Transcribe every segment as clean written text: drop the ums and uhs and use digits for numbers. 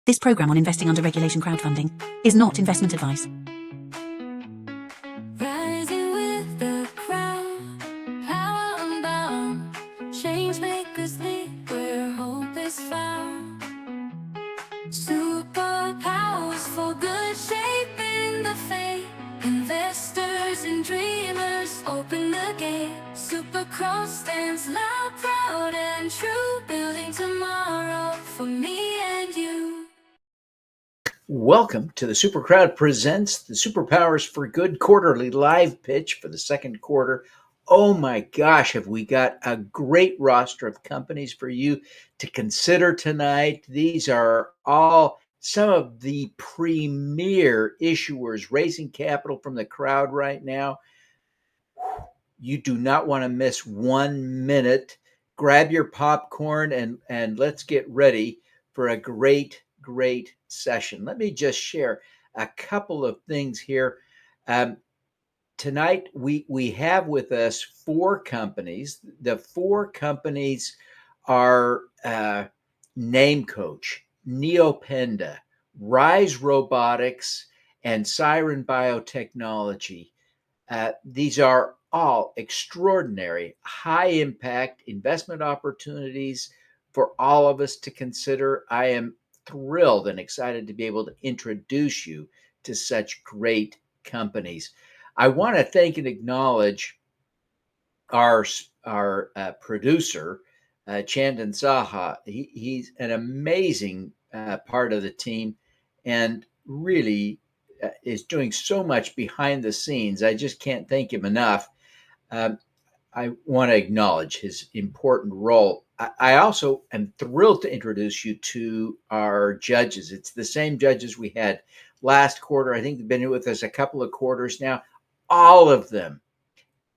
This program on investing under regulation crowdfunding is not investment advice. Rising with the crowd, power unbound, change makers lead where hope is found. Superpowers for good, shaping the fate. Investors and dreamers open the gate. SuperCrowd stands loud, proud and true, building tomorrow for me and you. Welcome to the SuperCrowd presents the Superpowers for Good quarterly live pitch for the second quarter. Oh my gosh, have we got a great roster of companies for you to consider tonight. These are all some of the premier issuers raising capital from the crowd right now. You do not want to miss 1 minute. Grab your popcorn and let's get ready for a great session. Let me just share a couple of things here. Tonight we have with us 4 companies. The 4 companies are Name Coach, Neopenda, RISE Robotics, and Siren Biotechnology. These are all extraordinary, high impact investment opportunities for all of us to consider. I am thrilled and excited to be able to introduce you to such great companies. I want to thank and acknowledge our producer, Chandan Saha. He's an amazing part of the team and really is doing so much behind the scenes. I just can't thank him enough. I want to acknowledge his important role. I also am thrilled to introduce you to our judges. It's the same judges we had last quarter. I think they've been with us a couple of quarters now. All of them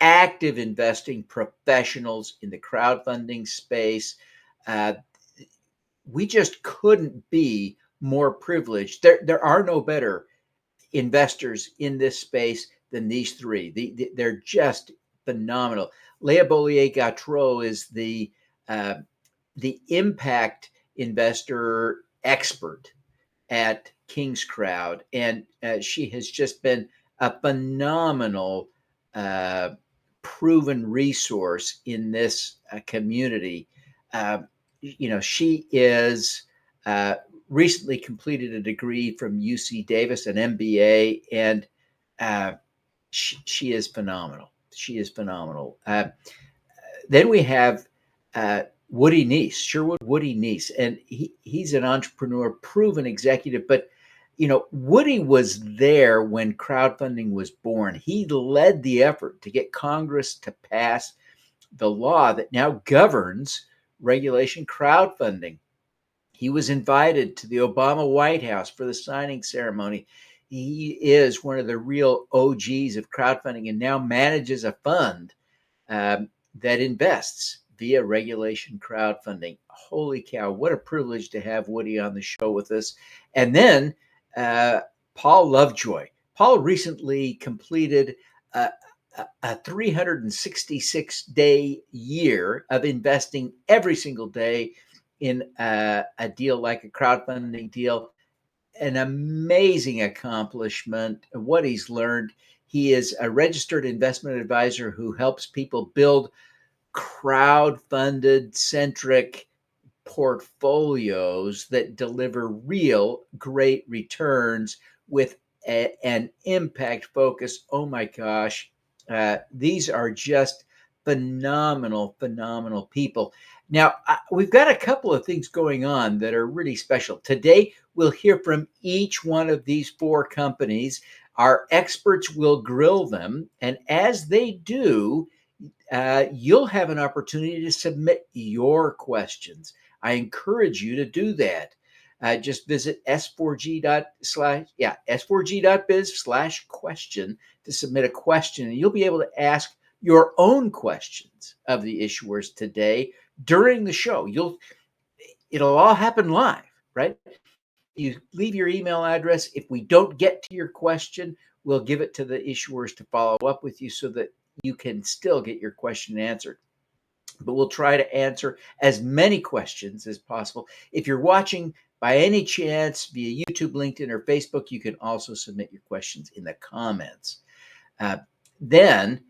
active investing professionals in the crowdfunding space. We just couldn't be more privileged. There are no better investors in this space than these 3. They're just phenomenal. Leah Bollier-Gautreau is the impact investor expert at King's Crowd, and she has just been a phenomenal proven resource in this community. She is recently completed a degree from UC Davis, an MBA, and she is phenomenal. She is phenomenal. Then we have Woody Neese, Sherwood Woody Neese, and he's an entrepreneur, proven executive. But Woody was there when crowdfunding was born. He led the effort to get Congress to pass the law that now governs regulation crowdfunding. He was invited to the Obama White House for the signing ceremony. He is one of the real OGs of crowdfunding and now manages a fund that invests via regulation crowdfunding. Holy cow, what a privilege to have Woody on the show with us. And then Paul Lovejoy. Paul recently completed a 366-day year of investing every single day in a deal like a crowdfunding deal. An amazing accomplishment. What he's learned. He is a registered investment advisor who helps people build crowd-funded centric portfolios that deliver real great returns with an impact focus. Oh my gosh. These are just phenomenal people. Now, we've got a couple of things going on that are really special. Today, we'll hear from each one of these 4 companies. Our experts will grill them. And as they do, you'll have an opportunity to submit your questions. I encourage you to do that. Just visit s4g.biz/question to submit a question, and you'll be able to ask your own questions of the issuers today during the show. It'll all happen live, right? You leave your email address. If we don't get to your question, we'll give it to the issuers to follow up with you so that you can still get your question answered. But we'll try to answer as many questions as possible. If you're watching by any chance, via YouTube, LinkedIn, or Facebook, you can also submit your questions in the comments. Then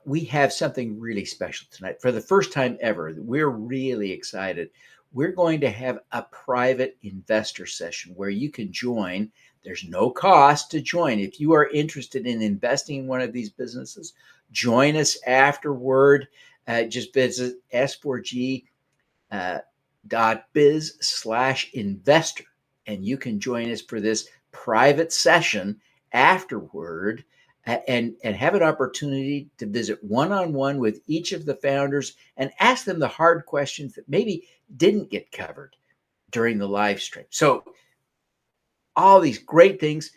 we have something really special tonight. For the first time ever, we're really excited. We're going to have a private investor session where you can join. There's no cost to join. If you are interested in investing in one of these businesses, join us afterward. Just visit s4g.biz/investor, and you can join us for this private session afterward and have an opportunity to visit one-on-one with each of the founders and ask them the hard questions that maybe didn't get covered during the live stream. So all these great things.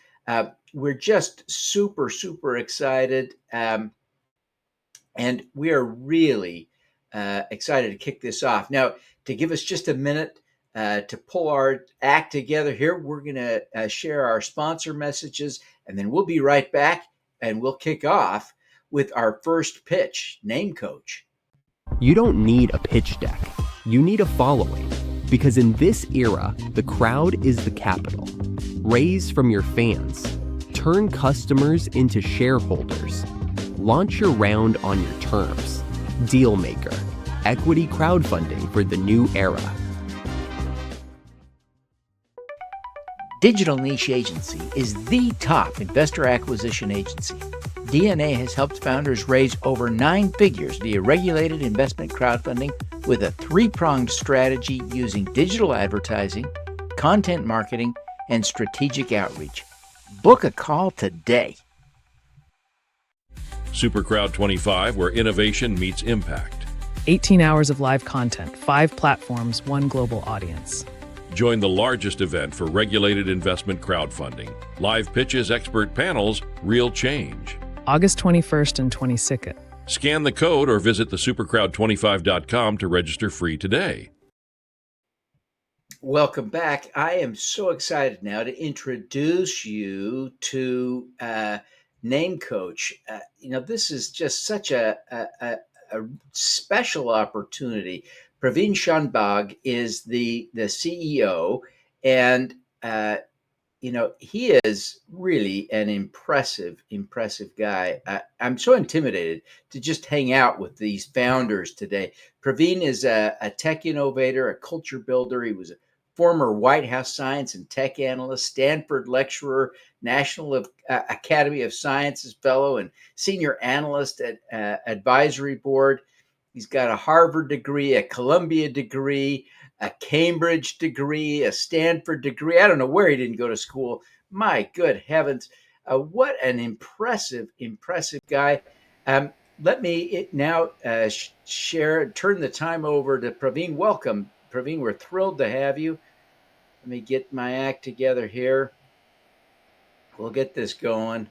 We're just super, super excited. And we are really excited to kick this off. Now, to give us just a minute to pull our act together here, we're going to share our sponsor messages, and then we'll be right back and we'll kick off with our first pitch, Name Coach. You don't need a pitch deck. You need a following. Because in this era, the crowd is the capital. Raise from your fans. Turn customers into shareholders. Launch your round on your terms. Dealmaker. Equity crowdfunding for the new era. Digital Niche Agency is the top investor acquisition agency. DNA has helped founders raise over 9 figures via regulated investment crowdfunding with a 3-pronged strategy using digital advertising, content marketing, and strategic outreach. Book a call today. SuperCrowd 25, where innovation meets impact. 18 hours of live content, 5 platforms, 1 global audience. Join the largest event for regulated investment crowdfunding. Live pitches, expert panels, real change. August 21st and 22nd. Scan the code or visit the supercrowd25.com to register free today. Welcome back. I am so excited now to introduce you to Name Coach. This is just such a special opportunity. Praveen Sonpal is the CEO, and he is really an impressive guy. I'm so intimidated to just hang out with these founders today. Praveen is a tech innovator, a culture builder. He was a former White House science and tech analyst, Stanford lecturer, National Academy of Sciences fellow, and senior analyst at advisory board. He's got a Harvard degree, a Columbia degree, a Cambridge degree, a Stanford degree. I don't know where he didn't go to school. My good heavens. What an impressive guy. Let me now turn the time over to Praveen. Welcome, Praveen. We're thrilled to have you. Let me get my act together here. We'll get this going.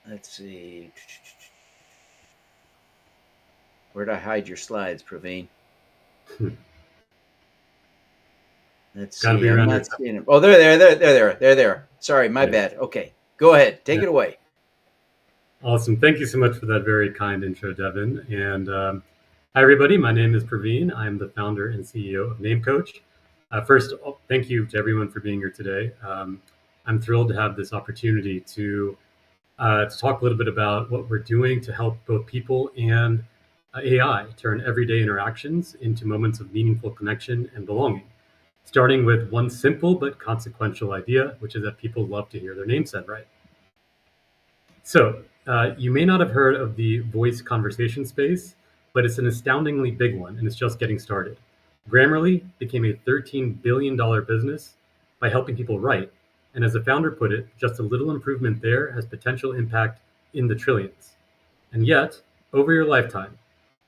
Let's see. Where'd I hide your slides, Praveen? Let's see. I'm not seeing them. Oh, they're there. Sorry, my bad. Okay, go ahead. Take it away. Awesome. Thank you so much for that very kind intro, Devin. And hi, everybody. My name is Praveen. I'm the founder and CEO of Name Coach. First, thank you to everyone for being here today. I'm thrilled to have this opportunity to talk a little bit about what we're doing to help both people and AI turn everyday interactions into moments of meaningful connection and belonging, starting with one simple but consequential idea, which is that people love to hear their name said right. So you may not have heard of the voice conversation space, but it's an astoundingly big one, and it's just getting started. Grammarly became a $13 billion business by helping people write. And as the founder put it, just a little improvement there has potential impact in the trillions. And yet, over your lifetime,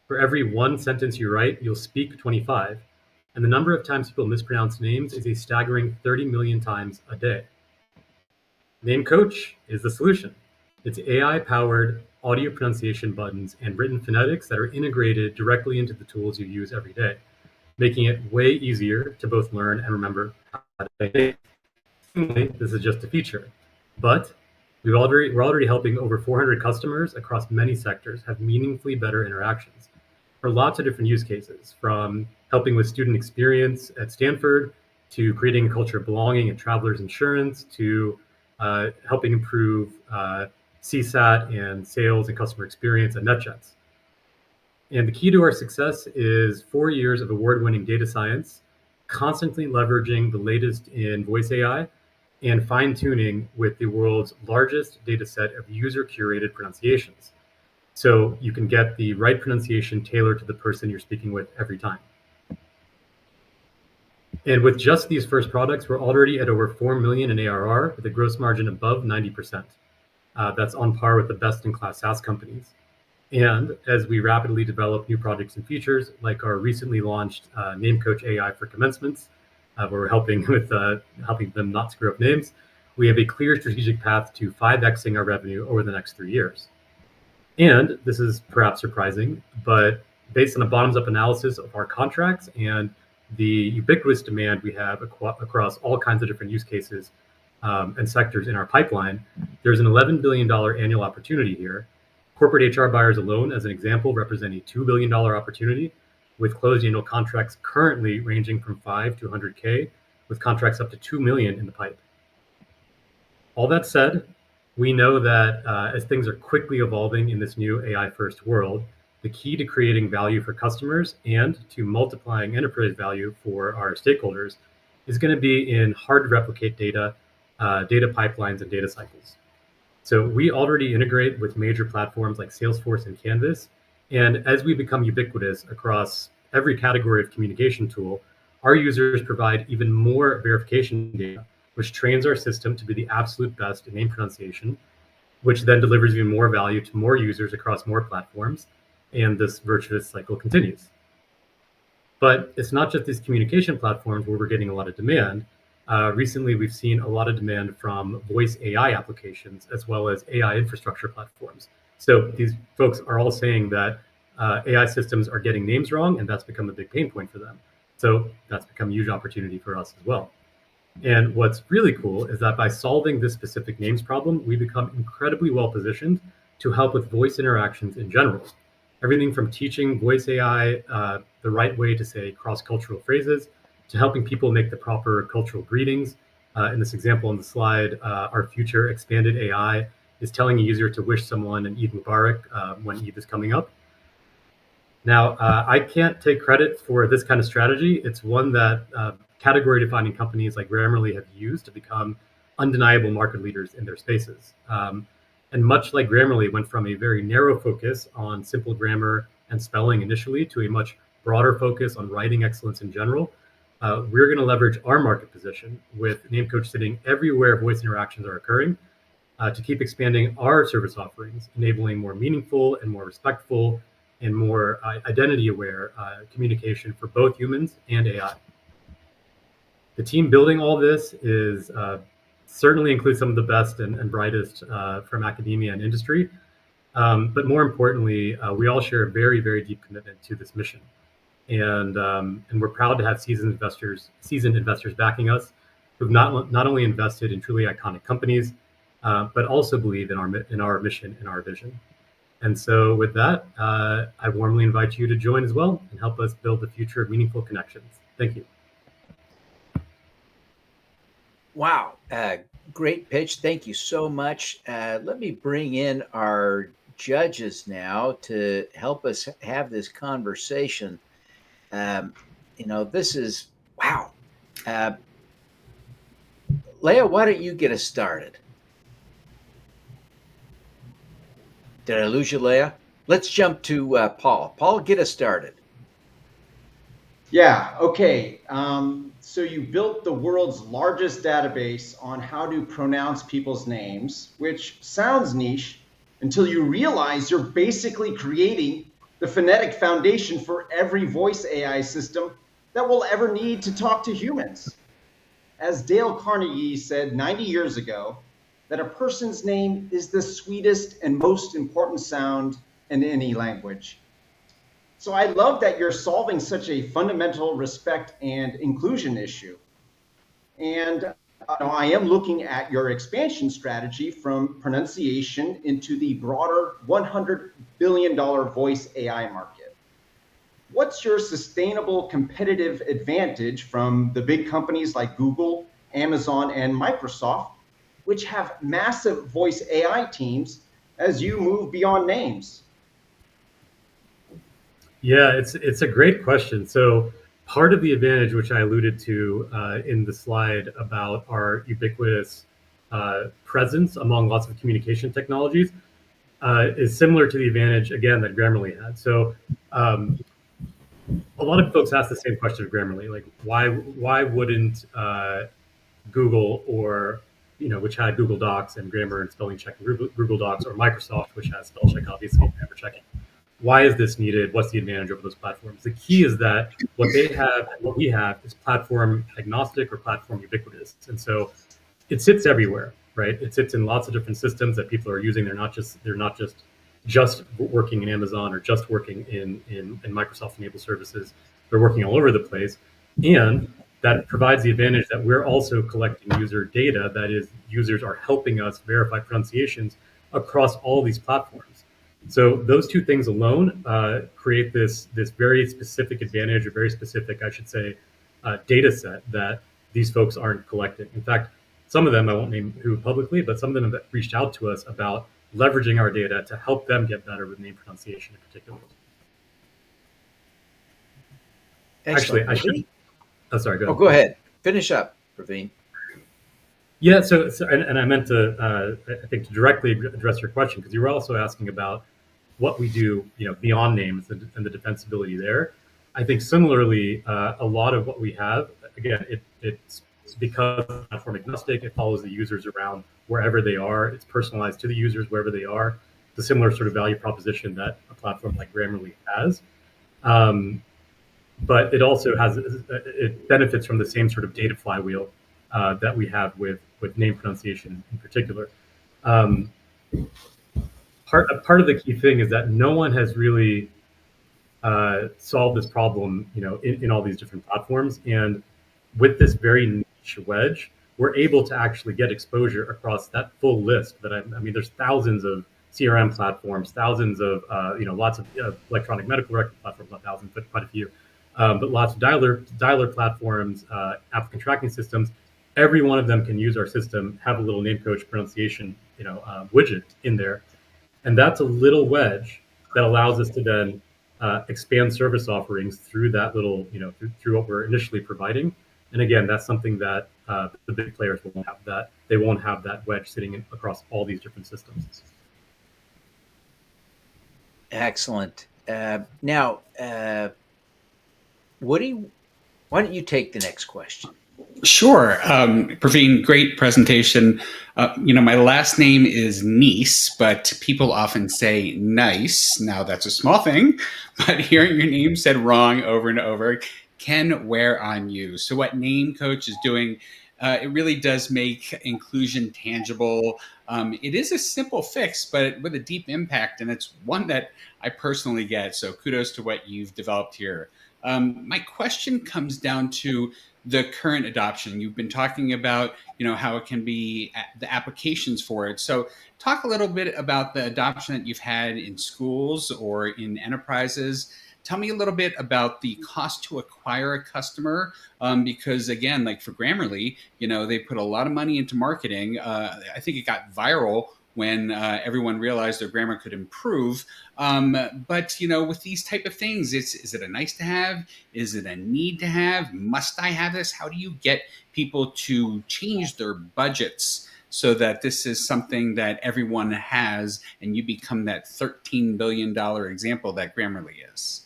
for every 1 sentence you write, you'll speak 25. And the number of times people mispronounce names is a staggering 30 million times a day. Name Coach is the solution. It's AI-powered audio pronunciation buttons and written phonetics that are integrated directly into the tools you use every day, making it way easier to both learn and remember how to say names. This is just a feature, but we're already helping over 400 customers across many sectors have meaningfully better interactions for lots of different use cases, from helping with student experience at Stanford to creating a culture of belonging at Travelers Insurance, to helping improve CSAT and sales and customer experience at NetJets. And the key to our success is 4 years of award-winning data science, constantly leveraging the latest in voice AI, and fine-tuning with the world's largest data set of user-curated pronunciations. So you can get the right pronunciation tailored to the person you're speaking with every time. And with just these first products, we're already at over 4 million in ARR with a gross margin above 90%. That's on par with the best-in-class SaaS companies. And as we rapidly develop new projects and features, like our recently launched Name Coach AI for commencements, where we're helping with helping them not screw up names, we have a clear strategic path to 5xing our revenue over the next 3 years. And this is perhaps surprising, but based on a bottoms-up analysis of our contracts and the ubiquitous demand we have across all kinds of different use cases and sectors in our pipeline, there's an $11 billion annual opportunity here. Corporate HR buyers alone, as an example, represent a $2 billion opportunity, with closed annual contracts currently ranging from 5 to 100K, with contracts up to 2 million in the pipe. All that said, we know that as things are quickly evolving in this new AI-first world, the key to creating value for customers and to multiplying enterprise value for our stakeholders is going to be in hard-to-replicate data, data pipelines, and data cycles. So we already integrate with major platforms like Salesforce and Canvas. And as we become ubiquitous across every category of communication tool, our users provide even more verification data, which trains our system to be the absolute best in name pronunciation, which then delivers even more value to more users across more platforms. And this virtuous cycle continues. But it's not just these communication platforms where we're getting a lot of demand. Recently, we've seen a lot of demand from voice AI applications as well as AI infrastructure platforms. So these folks are all saying that AI systems are getting names wrong, and that's become a big pain point for them. So that's become a huge opportunity for us as well. And what's really cool is that by solving this specific names problem, we become incredibly well positioned to help with voice interactions in general. Everything from teaching voice AI the right way to say cross-cultural phrases, to helping people make the proper cultural greetings. In this example on the slide, our future expanded AI is telling a user to wish someone an Eid Mubarak when Eid is coming up. Now, I can't take credit for this kind of strategy. It's one that category-defining companies like Grammarly have used to become undeniable market leaders in their spaces. And much like Grammarly went from a very narrow focus on simple grammar and spelling initially to a much broader focus on writing excellence in general, we're going to leverage our market position with Name Coach sitting everywhere voice interactions are occurring to keep expanding our service offerings, enabling more meaningful and more respectful and more identity-aware communication for both humans and AI. The team building all this is certainly includes some of the best and brightest from academia and industry. But more importantly, we all share a very, very deep commitment to this mission. And we're proud to have seasoned investors backing us, who've not only invested in truly iconic companies, but also believe in our mission and our vision. And so with that, I warmly invite you to join as well and help us build the future of meaningful connections. Thank you. Wow, great pitch. Thank you so much. Let me bring in our judges now to help us have this conversation. This is, wow. Leah, why don't you get us started? Did I lose you, Leah? Let's jump to Paul. Paul, get us started. Yeah, okay. So you built the world's largest database on how to pronounce people's names, which sounds niche until you realize you're basically creating the phonetic foundation for every voice AI system that will ever need to talk to humans. As Dale Carnegie said 90 years ago, that a person's name is the sweetest and most important sound in any language. So I love that you're solving such a fundamental respect and inclusion issue. And I am looking at your expansion strategy from pronunciation into the broader $100 billion voice AI market. what's your sustainable competitive advantage from the big companies like Google, Amazon, and Microsoft, which have massive voice AI teams as you move beyond names? Yeah, it's a great question. So part of the advantage, which I alluded to in the slide about our ubiquitous presence among lots of communication technologies, is similar to the advantage, again, that Grammarly had. So a lot of folks ask the same question of Grammarly, like why wouldn't Google, or which had Google Docs and grammar and spelling check in Google Docs, or Microsoft, which has spell check, obviously, and grammar checking. Why is this needed? What's the advantage over those platforms? The key is that what they have and what we have is platform agnostic or platform ubiquitous. And so it sits everywhere, right? It sits in lots of different systems that people are using. They're not just working in Amazon or just working in Microsoft enabled services. They're working all over the place. And that provides the advantage that we're also collecting user data. That is, users are helping us verify pronunciations across all these platforms. So those two things alone create this very specific advantage, or very specific, I should say, data set that these folks aren't collecting. In fact, some of them, I won't name who publicly, but some of them have reached out to us about leveraging our data to help them get better with name pronunciation in particular. Excellent. Actually, I should. Oh, sorry. Go ahead. Oh, go ahead. Finish up, Praveen. Yeah. So and I meant to, I think, to directly address your question, because you were also asking about what we do, beyond names and the defensibility there. I think similarly, a lot of what we have, again, it's because it's platform agnostic. It follows the users around wherever they are. It's personalized to the users wherever they are. The similar sort of value proposition that a platform like Grammarly has. But it also it benefits from the same sort of data flywheel that we have with name pronunciation in particular. Part of the key thing is that no one has really solved this problem, in all these different platforms. And with this very niche wedge, we're able to actually get exposure across that full list. That I mean, there's thousands of CRM platforms, thousands of lots of electronic medical record platforms, not thousands, but quite a few. But lots of dialer platforms, applicant tracking systems. Every one of them can use our system, have a little name coach pronunciation, widget in there. And that's a little wedge that allows us to then expand service offerings through that little, through what we're initially providing. And again, that's something that the big players won't have. That they won't have that wedge sitting across all these different systems. Excellent. Now, Woody, why don't you take the next question? Sure. Praveen, great presentation. My last name is Nice, but people often say nice. Now, that's a small thing, but hearing your name said wrong over and over can wear on you. So what Name Coach is doing, it really does make inclusion tangible. It is a simple fix, but with a deep impact, and it's one that I personally get. So kudos to what you've developed here. My question comes down to the current adoption. You've been talking about, how it can be the applications for it. So talk a little bit about the adoption that you've had in schools or in enterprises. Tell me a little bit about the cost to acquire a customer, because again, like for Grammarly, they put a lot of money into marketing. I think it got viral when everyone realized their grammar could improve. But with these type of things, is it a nice to have? Is it a need to have? Must I have this? How do you get people to change their budgets so that this is something that everyone has and you become that $13 billion example that Grammarly is?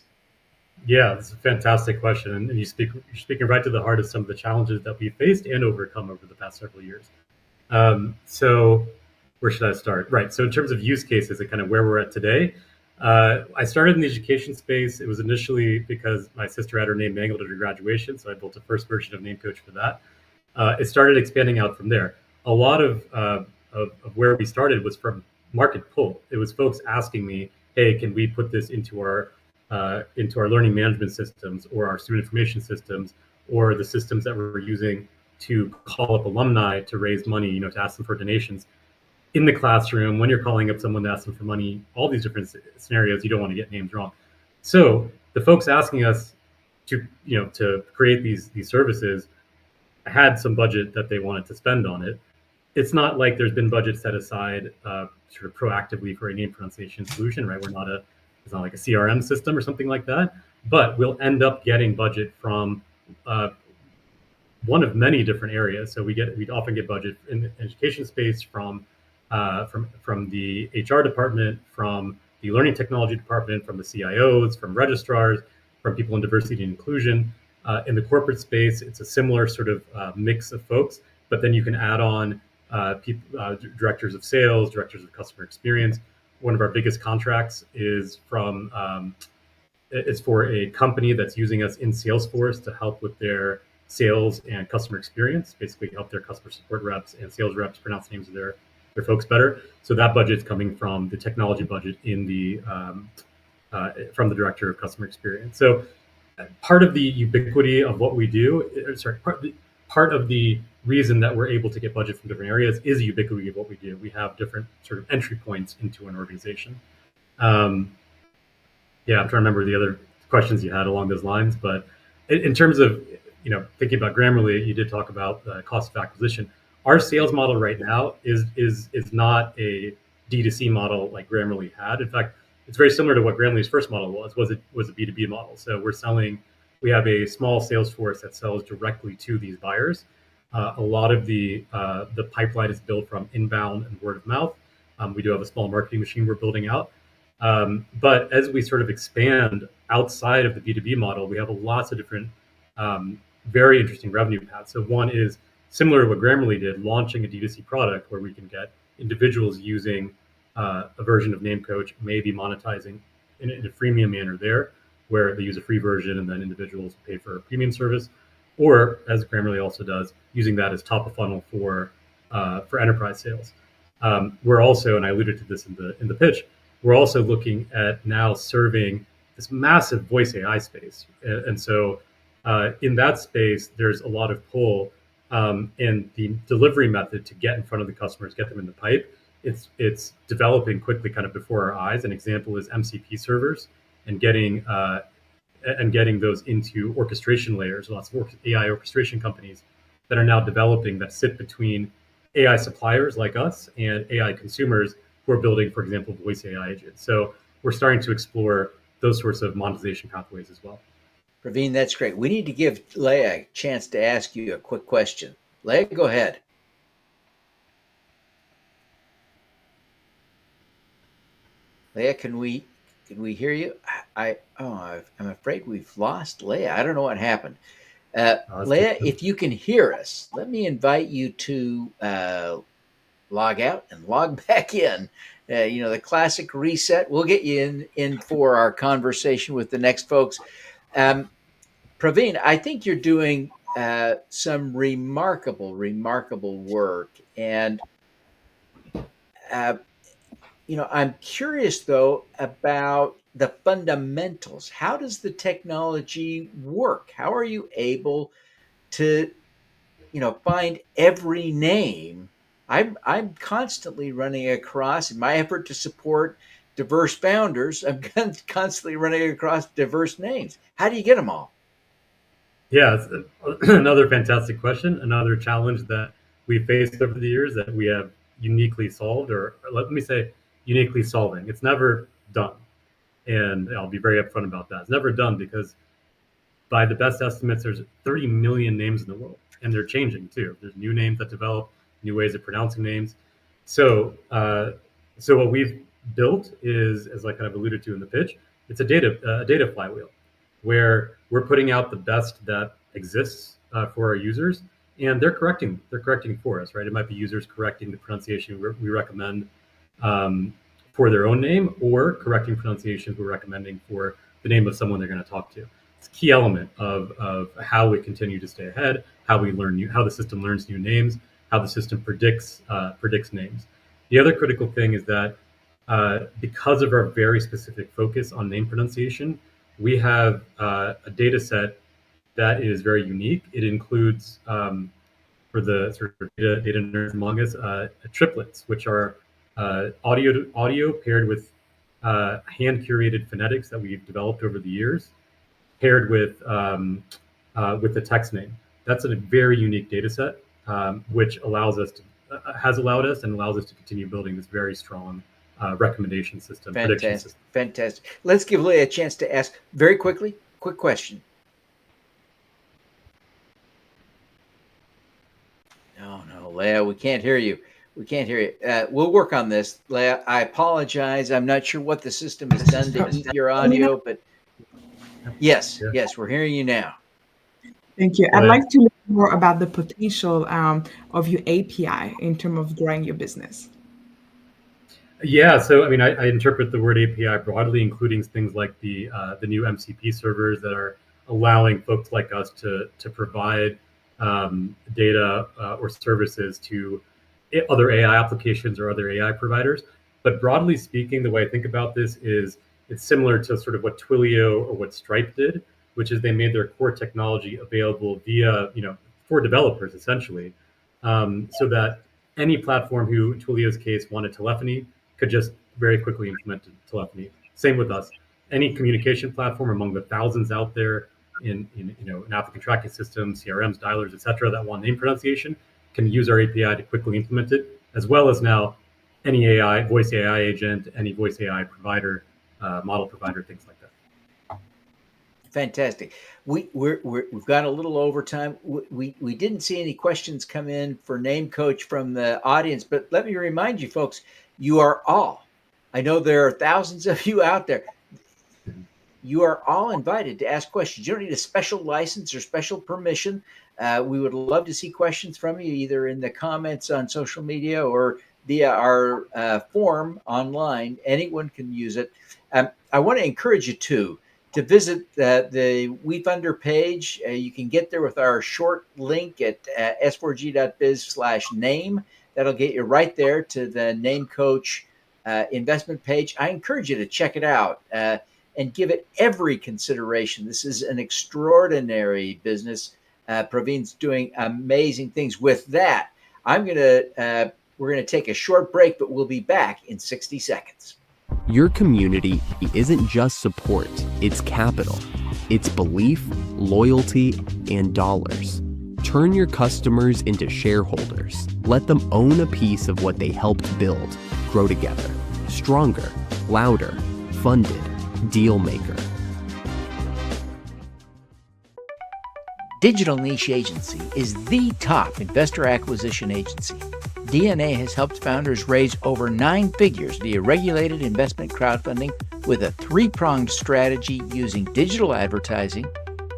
Yeah, that's a fantastic question. And you're speaking right to the heart of some of the challenges that we faced and overcome over the past several years. So where should I start? Right. So in terms of use cases and kind of where we're at today, I started in the education space. It was initially because my sister had her name mangled at her graduation, so I built a first version of Name Coach for that. It started expanding out from there. A lot of where we started was from market pull. It was folks asking me, "Hey, can we put this into our learning management systems or our student information systems or the systems that we're using to call up alumni to raise money, to ask them for donations?" In the classroom, when you're calling up someone to ask them for money, all these different scenarios, you don't want to get names wrong. So the folks asking us to to create these services had some budget that they wanted to spend on it. It's not like there's been budget set aside sort of proactively for a name pronunciation solution, right? It's not like a CRM system or something like that, but we'll end up getting budget from one of many different areas. So we often get budget in the education space from the HR department, from the learning technology department, from the CIOs, from registrars, from people in diversity and inclusion. In the corporate space, it's a similar sort of mix of folks, but then you can add on directors of sales, directors of customer experience. One of our biggest contracts is it's for a company that's using us in Salesforce to help with their sales and customer experience, basically help their customer support reps and sales reps pronounce the names of their folks better. So that budget's coming from the technology budget in the from the director of customer experience. So part of the ubiquity of what we do, part of the reason that we're able to get budget from different areas is the ubiquity of what we do. We have different sort of entry points into an organization. I'm trying to remember the other questions you had along those lines, but in terms of thinking about Grammarly, you did talk about the cost of acquisition. Our sales model right now is not a D2C model like Grammarly had. In fact, it's very similar to what Grammarly's first model was a B2B model. So we have a small sales force that sells directly to these buyers. A lot of the pipeline is built from inbound and word of mouth. We do have a small marketing machine we're building out. But as we sort of expand outside of the B2B model, we have lots of different very interesting revenue paths. So one is similar to what Grammarly did, launching a D2C product where we can get individuals using a version of NameCoach, maybe monetizing in a freemium manner there, where they use a free version and then individuals pay for a premium service, or as Grammarly also does, using that as top of funnel for enterprise sales. We're also, and I alluded to this in the pitch, we're also looking at now serving this massive voice AI space, and so in that space, there's a lot of pull, and the delivery method to get in front of the customers, get them in the pipe, it's developing quickly, kind of before our eyes. An example is MCP servers and getting those into orchestration layers. Lots of AI orchestration companies that are now developing that sit between AI suppliers like us and AI consumers who are building, for example, voice AI agents. So we're starting to explore those sorts of monetization pathways as well. Praveen, that's great. We need to give Leah a chance to ask you a quick question. Leah, go ahead. Leah, can we hear you? I'm afraid we've lost Leah. I don't know what happened. Leah, if you can hear us, let me invite you to log out and log back in. The classic reset. We'll get you in for our conversation with the next folks. Praveen, I think you're doing some remarkable work. And, I'm curious, though, about the fundamentals. How does the technology work? How are you able to, find every name? I'm constantly running across, in my effort to support diverse founders, I'm constantly running across diverse names. How do you get them all? Yeah, it's another fantastic question, another challenge that we've faced over the years that we have uniquely solved, or let me say uniquely solving. It's never done. And I'll be very upfront about that. It's never done because by the best estimates, there's 30 million names in the world, and they're changing too. There's new names that develop, new ways of pronouncing names. So what we've built is, as I kind of alluded to in the pitch, it's a data flywheel where we're putting out the best that exists for our users, and they're correcting for us, right? It might be users correcting the pronunciation we recommend for their own name, or correcting pronunciations we're recommending for the name of someone they're going to talk to. It's a key element of how we continue to stay ahead, how we learn how the system learns new names, how the system predicts names. The other critical thing is that because of our very specific focus on name pronunciation, we have a data set that is very unique. It includes, for the sort of data nerds among us, triplets, which are audio paired with hand-curated phonetics that we've developed over the years, paired with the text name. That's a very unique data set, which has allowed us and allows us to continue building this very strong recommendation system, prediction Fantastic. system. Fantastic. Let's give Leah a chance to ask very quickly. Quick question. No, Leah, we can't hear you. We can't hear you. We'll work on this, Leah. I apologize. I'm not sure what the system has done to eat your audio, but yes, we're hearing you now. Thank you. I'd like to learn more about the potential of your API in terms of growing your business. Yeah, so I mean, I interpret the word API broadly, including things like the new MCP servers that are allowing folks like us to provide data or services to other AI applications or other AI providers. But broadly speaking, the way I think about this is it's similar to sort of what Twilio or what Stripe did, which is they made their core technology available via, for developers essentially, so that any platform who, in Twilio's case, wanted telephony could just very quickly implement telephony. Same with us. Any communication platform among the thousands out there in applicant tracking systems, CRMs, dialers, et cetera, that want name pronunciation can use our API to quickly implement it, as well as now any AI, voice AI agent, any voice AI provider, model provider, things like that. Fantastic. We've got a little overtime. We didn't see any questions come in for Name Coach from the audience, but let me remind you folks, you are all, I know there are thousands of you out there. You are all invited to ask questions. You don't need a special license or special permission. We would love to see questions from you either in the comments on social media or via our form online. Anyone can use it. I want to encourage you to visit the WeFunder page. You can get there with our short link at s4g.biz/name. That'll get you right there to the Name Coach investment page. I encourage you to check it out and give it every consideration. This is an extraordinary business. Praveen's doing amazing things. With that, we're gonna take a short break, but we'll be back in 60 seconds. Your community isn't just support, it's capital. It's belief, loyalty, and dollars. Turn your customers into shareholders. Let them own a piece of what they helped build. Grow together. Stronger, louder, funded, deal maker. Digital Niche Agency is the top investor acquisition agency. DNA has helped founders raise over 9 figures via regulated investment crowdfunding with a 3-pronged strategy using digital advertising,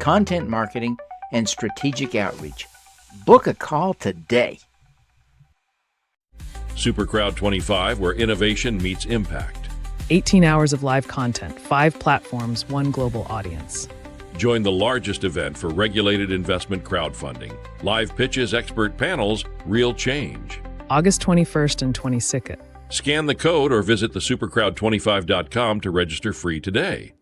content marketing, and strategic outreach. Book a call today. SuperCrowd 25, where innovation meets impact. 18 hours of live content, 5 platforms, 1 global audience. Join the largest event for regulated investment crowdfunding. Live pitches, expert panels, real change. August 21st and 22nd. Scan the code or visit thesupercrowd25.com to register free today.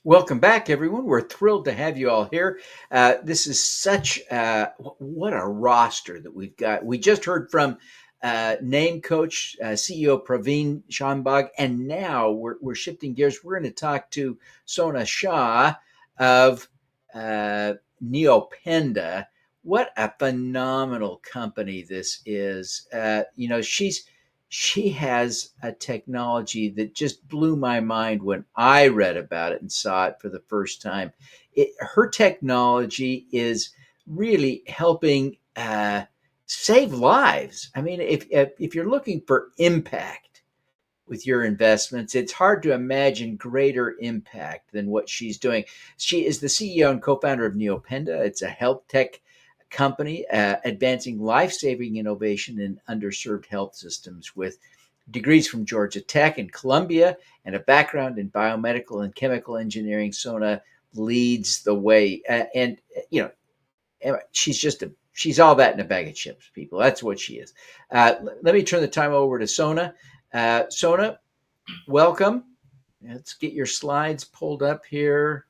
Welcome back, everyone. We're thrilled to have you all here. This is such what a roster that we've got. We just heard from Name Coach, CEO Praveen Shambhag, and now we're shifting gears. We're going to talk to Sona Shah of Neopenda. What a phenomenal company this is. She has a technology that just blew my mind when I read about it and saw it for the first time. Her technology is really helping save lives. I mean, if you're looking for impact with your investments, it's hard to imagine greater impact than what she's doing. She is the CEO and co-founder of Neopenda. It's a health tech company advancing life-saving innovation in underserved health systems. With degrees from Georgia Tech and Columbia and a background in biomedical and chemical engineering, Sona leads the way. She's all that in a bag of chips, people. That's what she is. Let me turn the time over to Sona. Sona, welcome. Let's get your slides pulled up here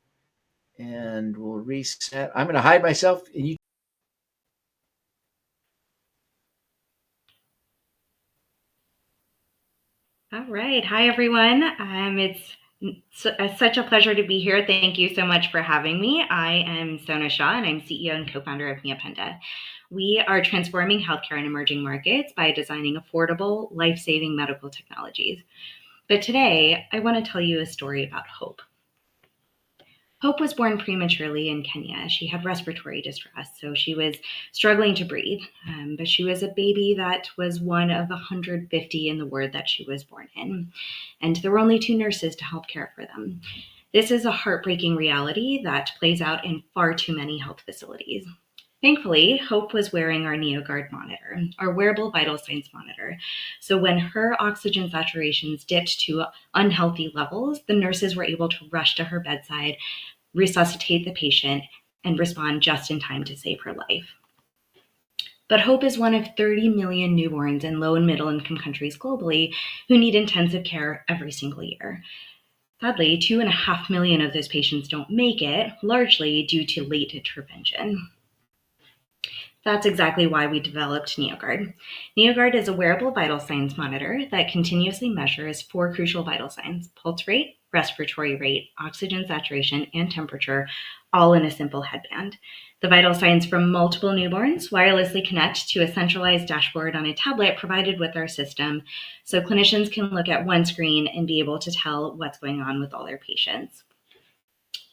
and we'll reset. I'm going to hide myself and you. All right. Hi, everyone. It's Such a pleasure to be here. Thank you so much for having me. I am Sona Shah, and I'm CEO and co-founder of Neopenda. We are transforming healthcare in emerging markets by designing affordable, life-saving medical technologies. But today, I want to tell you a story about Hope. Hope was born prematurely in Kenya. She had respiratory distress, so she was struggling to breathe. But she was a baby that was one of 150 in the ward that she was born in. And there were only 2 nurses to help care for them. This is a heartbreaking reality that plays out in far too many health facilities. Thankfully, Hope was wearing our NeoGuard monitor, our wearable vital signs monitor. So when her oxygen saturations dipped to unhealthy levels, the nurses were able to rush to her bedside, resuscitate the patient, and respond just in time to save her life. But Hope is one of 30 million newborns in low and middle income countries globally who need intensive care every single year. Sadly, 2.5 million of those patients don't make it, largely due to late intervention. That's exactly why we developed NeoGuard. NeoGuard is a wearable vital signs monitor that continuously measures 4 crucial vital signs: pulse rate, respiratory rate, oxygen saturation, and temperature, all in a simple headband. The vital signs from multiple newborns wirelessly connect to a centralized dashboard on a tablet provided with our system, so clinicians can look at one screen and be able to tell what's going on with all their patients.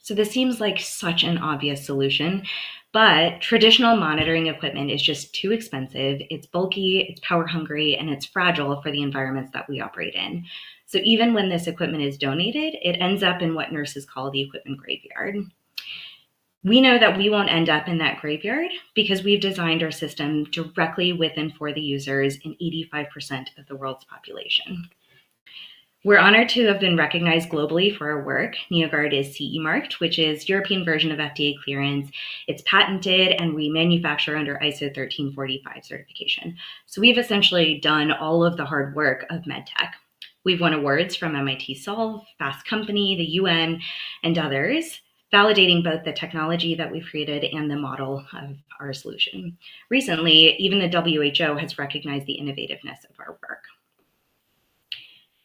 So this seems like such an obvious solution, but traditional monitoring equipment is just too expensive. It's bulky, it's power hungry, and it's fragile for the environments that we operate in. So even when this equipment is donated, it ends up in what nurses call the equipment graveyard. We know that we won't end up in that graveyard because we've designed our system directly with and for the users in 85% of the world's population. We're honored to have been recognized globally for our work. NeoGuard is CE marked, which is European version of FDA clearance. It's patented, and we manufacture under ISO 13485 certification. So we've essentially done all of the hard work of medtech. We've won awards from MIT Solve, Fast Company, the UN, and others, validating both the technology that we've created and the model of our solution. Recently, even the WHO has recognized the innovativeness of our work.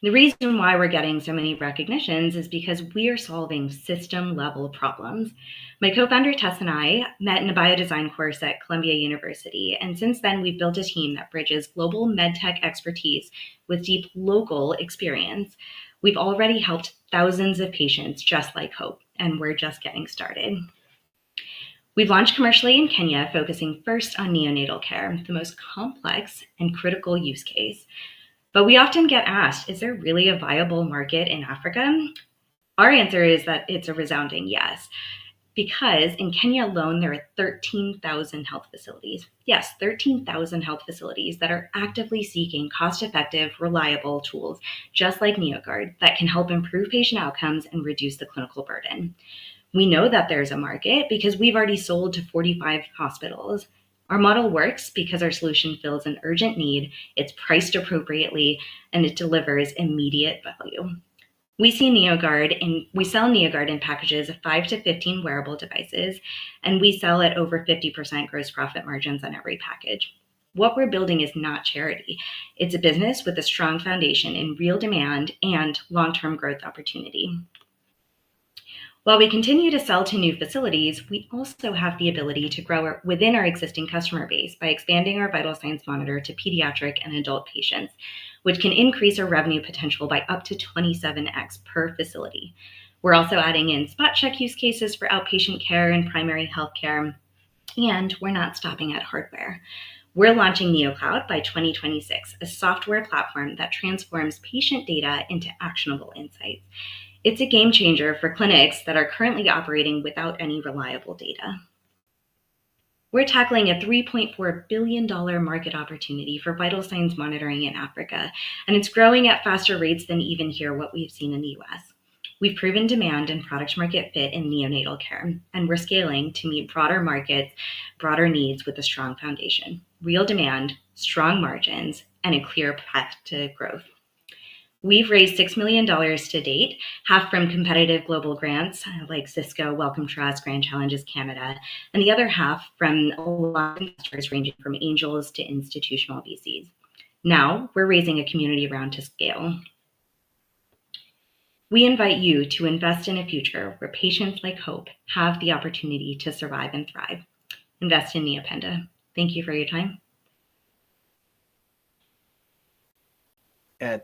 The reason why we're getting so many recognitions is because we are solving system-level problems. My co-founder Tess and I met in a biodesign course at Columbia University, and since then we've built a team that bridges global medtech expertise with deep local experience. We've already helped thousands of patients just like Hope, and we're just getting started. We've launched commercially in Kenya, focusing first on neonatal care, the most complex and critical use case. But we often get asked, is there really a viable market in Africa? Our answer is that it's a resounding yes, because in Kenya alone, there are 13,000 health facilities. Yes, 13,000 health facilities that are actively seeking cost-effective, reliable tools, just like NeoGuard, that can help improve patient outcomes and reduce the clinical burden. We know that there's a market because we've already sold to 45 hospitals. Our model works because our solution fills an urgent need, it's priced appropriately, and it delivers immediate value. We sell NeoGuard in packages of 5 to 15 wearable devices, and we sell at over 50% gross profit margins on every package. What we're building is not charity. It's a business with a strong foundation in real demand and long-term growth opportunity. While we continue to sell to new facilities, we also have the ability to grow within our existing customer base by expanding our vital signs monitor to pediatric and adult patients, which can increase our revenue potential by up to 27x per facility. We're also adding in spot check use cases for outpatient care and primary health care, and we're not stopping at hardware. We're launching NeoCloud by 2026, a software platform that transforms patient data into actionable insights. It's a game changer for clinics that are currently operating without any reliable data. We're tackling a $3.4 billion market opportunity for vital signs monitoring in Africa, and it's growing at faster rates than even here what we've seen in the US. We've proven demand and product market fit in neonatal care, and we're scaling to meet broader markets, broader needs with a strong foundation, real demand, strong margins, and a clear path to growth. We've raised $6 million to date, half from competitive global grants like Cisco, Wellcome Trust, Grand Challenges Canada, and the other half from a lot of investors ranging from angels to institutional VCs. Now we're raising a community round to scale. We invite you to invest in a future where patients like Hope have the opportunity to survive and thrive. Invest in Neopenda. Thank you for your time.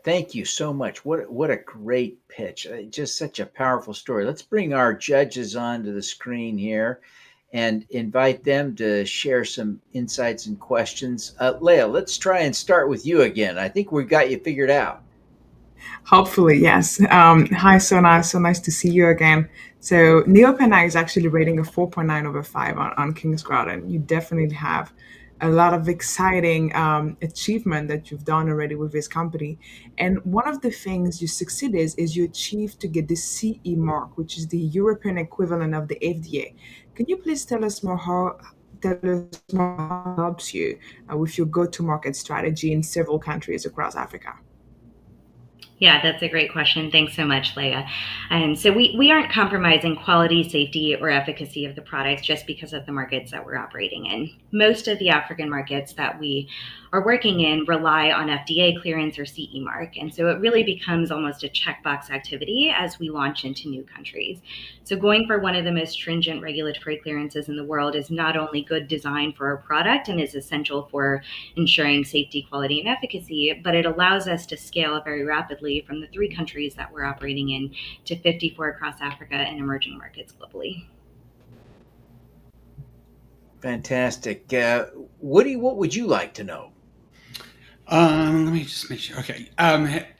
Thank you so much. What a great pitch. Just such a powerful story. Let's bring our judges onto the screen here and invite them to share some insights and questions. Leah, let's try and start with you again. I think we've got you figured out. Hopefully, yes. Hi, Sona. So nice to see you again. So Neopena is actually rating a 4.9 over 5 on King's Crowd, and you definitely have a lot of exciting achievement that you've done already with this company. And one of the things you succeed is you achieved to get the CE mark, which is the European equivalent of the FDA. Can you please tell us more how it helps you with your go-to-market strategy in several countries across Africa? Yeah, that's a great question. Thanks so much, Leah. And so we aren't compromising quality, safety, or efficacy of the products just because of the markets that we're operating in. Most of the African markets that we are working in rely on FDA clearance or CE mark. And so it really becomes almost a checkbox activity as we launch into new countries. So going for one of the most stringent regulatory clearances in the world is not only good design for our product and is essential for ensuring safety, quality, and efficacy, but it allows us to scale very rapidly from the 3 countries that we're operating in to 54 across Africa and emerging markets globally. Fantastic. Woody, what would you like to know? Let me just make sure. Okay.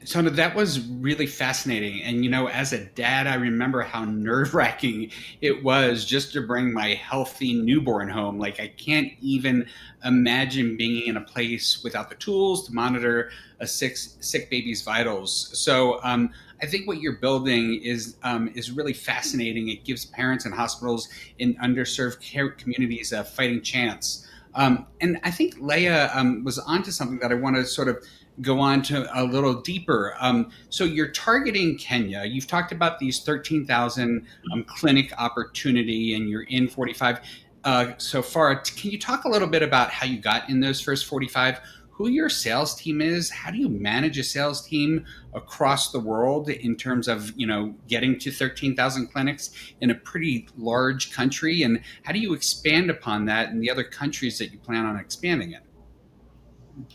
So that was really fascinating. And, as a dad, I remember how nerve-wracking it was just to bring my healthy newborn home. Like, I can't even imagine being in a place without the tools to monitor a sick baby's vitals. So I think what you're building is really fascinating. It gives parents and hospitals in underserved care communities a fighting chance. And I think Leah was onto something that I want to sort of go on to a little deeper. So you're targeting Kenya. You've talked about these 13,000 clinic opportunity, and you're in 45 so far. Can you talk a little bit about how you got in those first 45? Who your sales team is? How do you manage a sales team across the world in terms of, getting to 13,000 clinics in a pretty large country? And how do you expand upon that in the other countries that you plan on expanding in?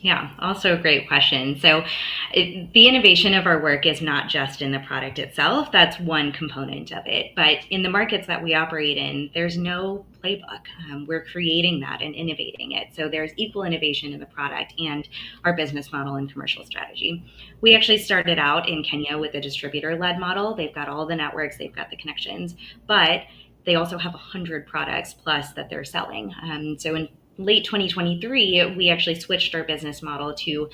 Yeah, also a great question. So the innovation of our work is not just in the product itself. That's one component of it. But in the markets that we operate in, there's no playbook. We're creating that and innovating it. So there's equal innovation in the product and our business model and commercial strategy. We actually started out in Kenya with a distributor-led model. They've got all the networks, they've got the connections, but they also have 100 products plus that they're selling. So in late 2023, we actually switched our business model to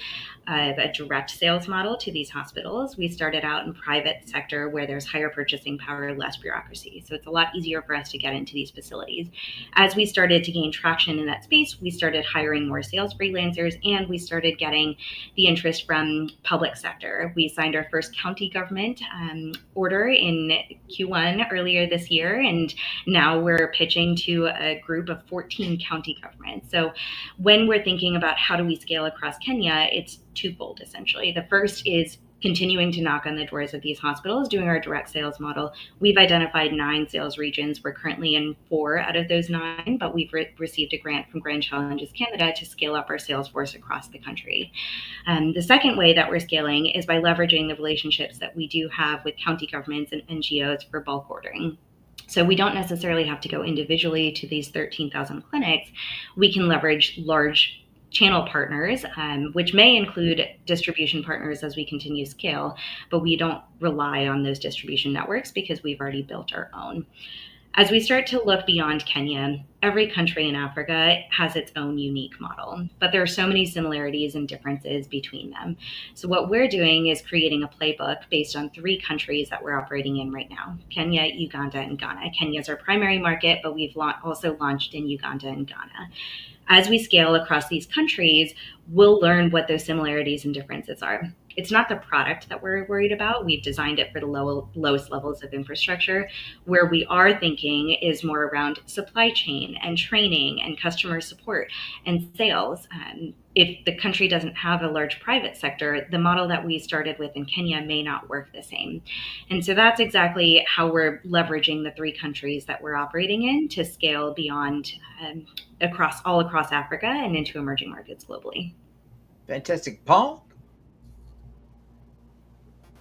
a direct sales model to these hospitals. We started out in private sector where there's higher purchasing power, less bureaucracy. So it's a lot easier for us to get into these facilities. As we started to gain traction in that space, we started hiring more sales freelancers, and we started getting the interest from public sector. We signed our first county government order in Q1 earlier this year, and now we're pitching to a group of 14 county governments. So when we're thinking about how do we scale across Kenya, it's twofold, essentially. The first is continuing to knock on the doors of these hospitals, doing our direct sales model. We've identified 9 sales regions. We're currently in 4 out of those 9, but we've received a grant from Grand Challenges Canada to scale up our sales force across the country. The second way that we're scaling is by leveraging the relationships that we do have with county governments and NGOs for bulk ordering. So we don't necessarily have to go individually to these 13,000 clinics. We can leverage large channel partners, which may include distribution partners as we continue to scale, but we don't rely on those distribution networks because we've already built our own. As we start to look beyond Kenya, every country in Africa has its own unique model, but there are so many similarities and differences between them. So what we're doing is creating a playbook based on 3 countries that we're operating in right now: Kenya, Uganda, and Ghana. Kenya is our primary market, but we've also launched in Uganda and Ghana. As we scale across these countries, we'll learn what those similarities and differences are. it's not the product that we're worried about. We've designed it for the lowest levels of infrastructure. Where we are thinking is more around supply chain and training and customer support and sales. If the country doesn't have a large private sector, the model that we started with in Kenya may not work the same. And so that's exactly how we're leveraging the 3 countries that we're operating in to scale beyond all across Africa and into emerging markets globally. Fantastic. Paul?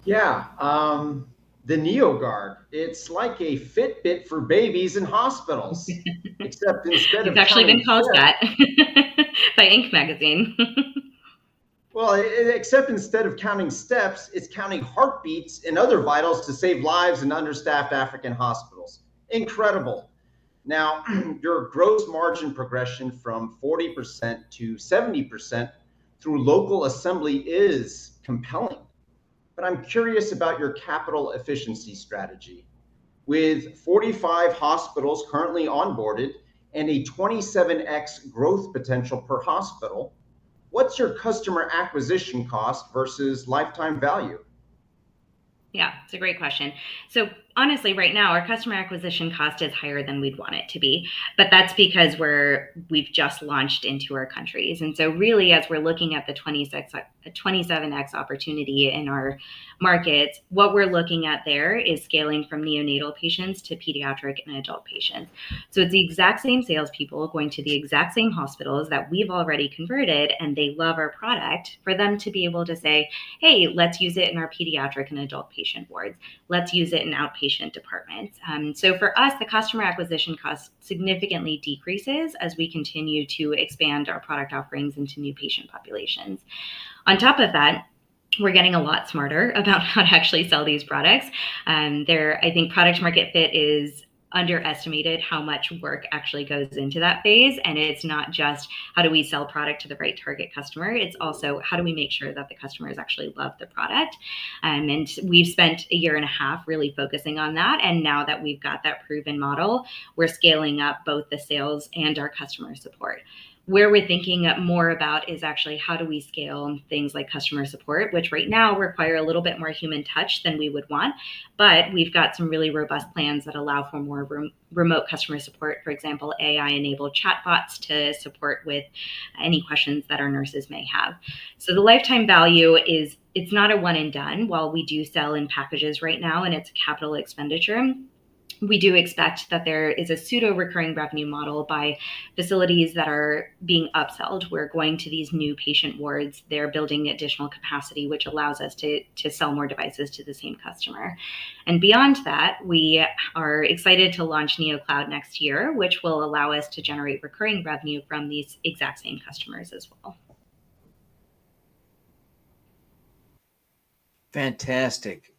Yeah, the NeoGuard. It's like a Fitbit for babies in hospitals, except instead of It's actually been called steps, that by Inc. magazine. well, except instead of counting steps, it's counting heartbeats and other vitals to save lives in understaffed African hospitals. Incredible. Now, your gross margin progression from 40% to 70% through local assembly is compelling. But I'm curious about your capital efficiency strategy. With 45 hospitals currently onboarded and a 27x growth potential per hospital, what's your customer acquisition cost versus lifetime value? Yeah, it's a great question. So honestly, right now, our customer acquisition cost is higher than we'd want it to be, but that's because we've just launched into our countries. And so really, as we're looking at the 27x opportunity in our markets, what we're looking at there is scaling from neonatal patients to pediatric and adult patients. So it's the exact same salespeople going to the exact same hospitals that we've already converted, and they love our product, for them to be able to say, hey, let's use it in our pediatric and adult patient wards. Let's use it in outpatient departments. So for us, the customer acquisition cost significantly decreases as we continue to expand our product offerings into new patient populations. On top of that, we're getting a lot smarter about how to actually sell these products. I think product market fit is underestimated how much work actually goes into that phase. And it's not just how do we sell product to the right target customer, it's also how do we make sure that the customers actually love the product. And we've spent a year and a half really focusing on that. And now that we've got that proven model, we're scaling up both the sales and our customer support. Where we're thinking more about is actually how do we scale things like customer support, which right now require a little bit more human touch than we would want. But we've got some really robust plans that allow for more remote customer support. For example, AI-enabled chatbots to support with any questions that our nurses may have. So the lifetime value it's not a one and done. While we do sell in packages right now and it's a capital expenditure, we do expect that there is a pseudo recurring revenue model by facilities that are being upselled. We're going to these new patient wards. They're building additional capacity, which allows us to sell more devices to the same customer. And beyond that, we are excited to launch NeoCloud next year, which will allow us to generate recurring revenue from these exact same customers as well. Fantastic.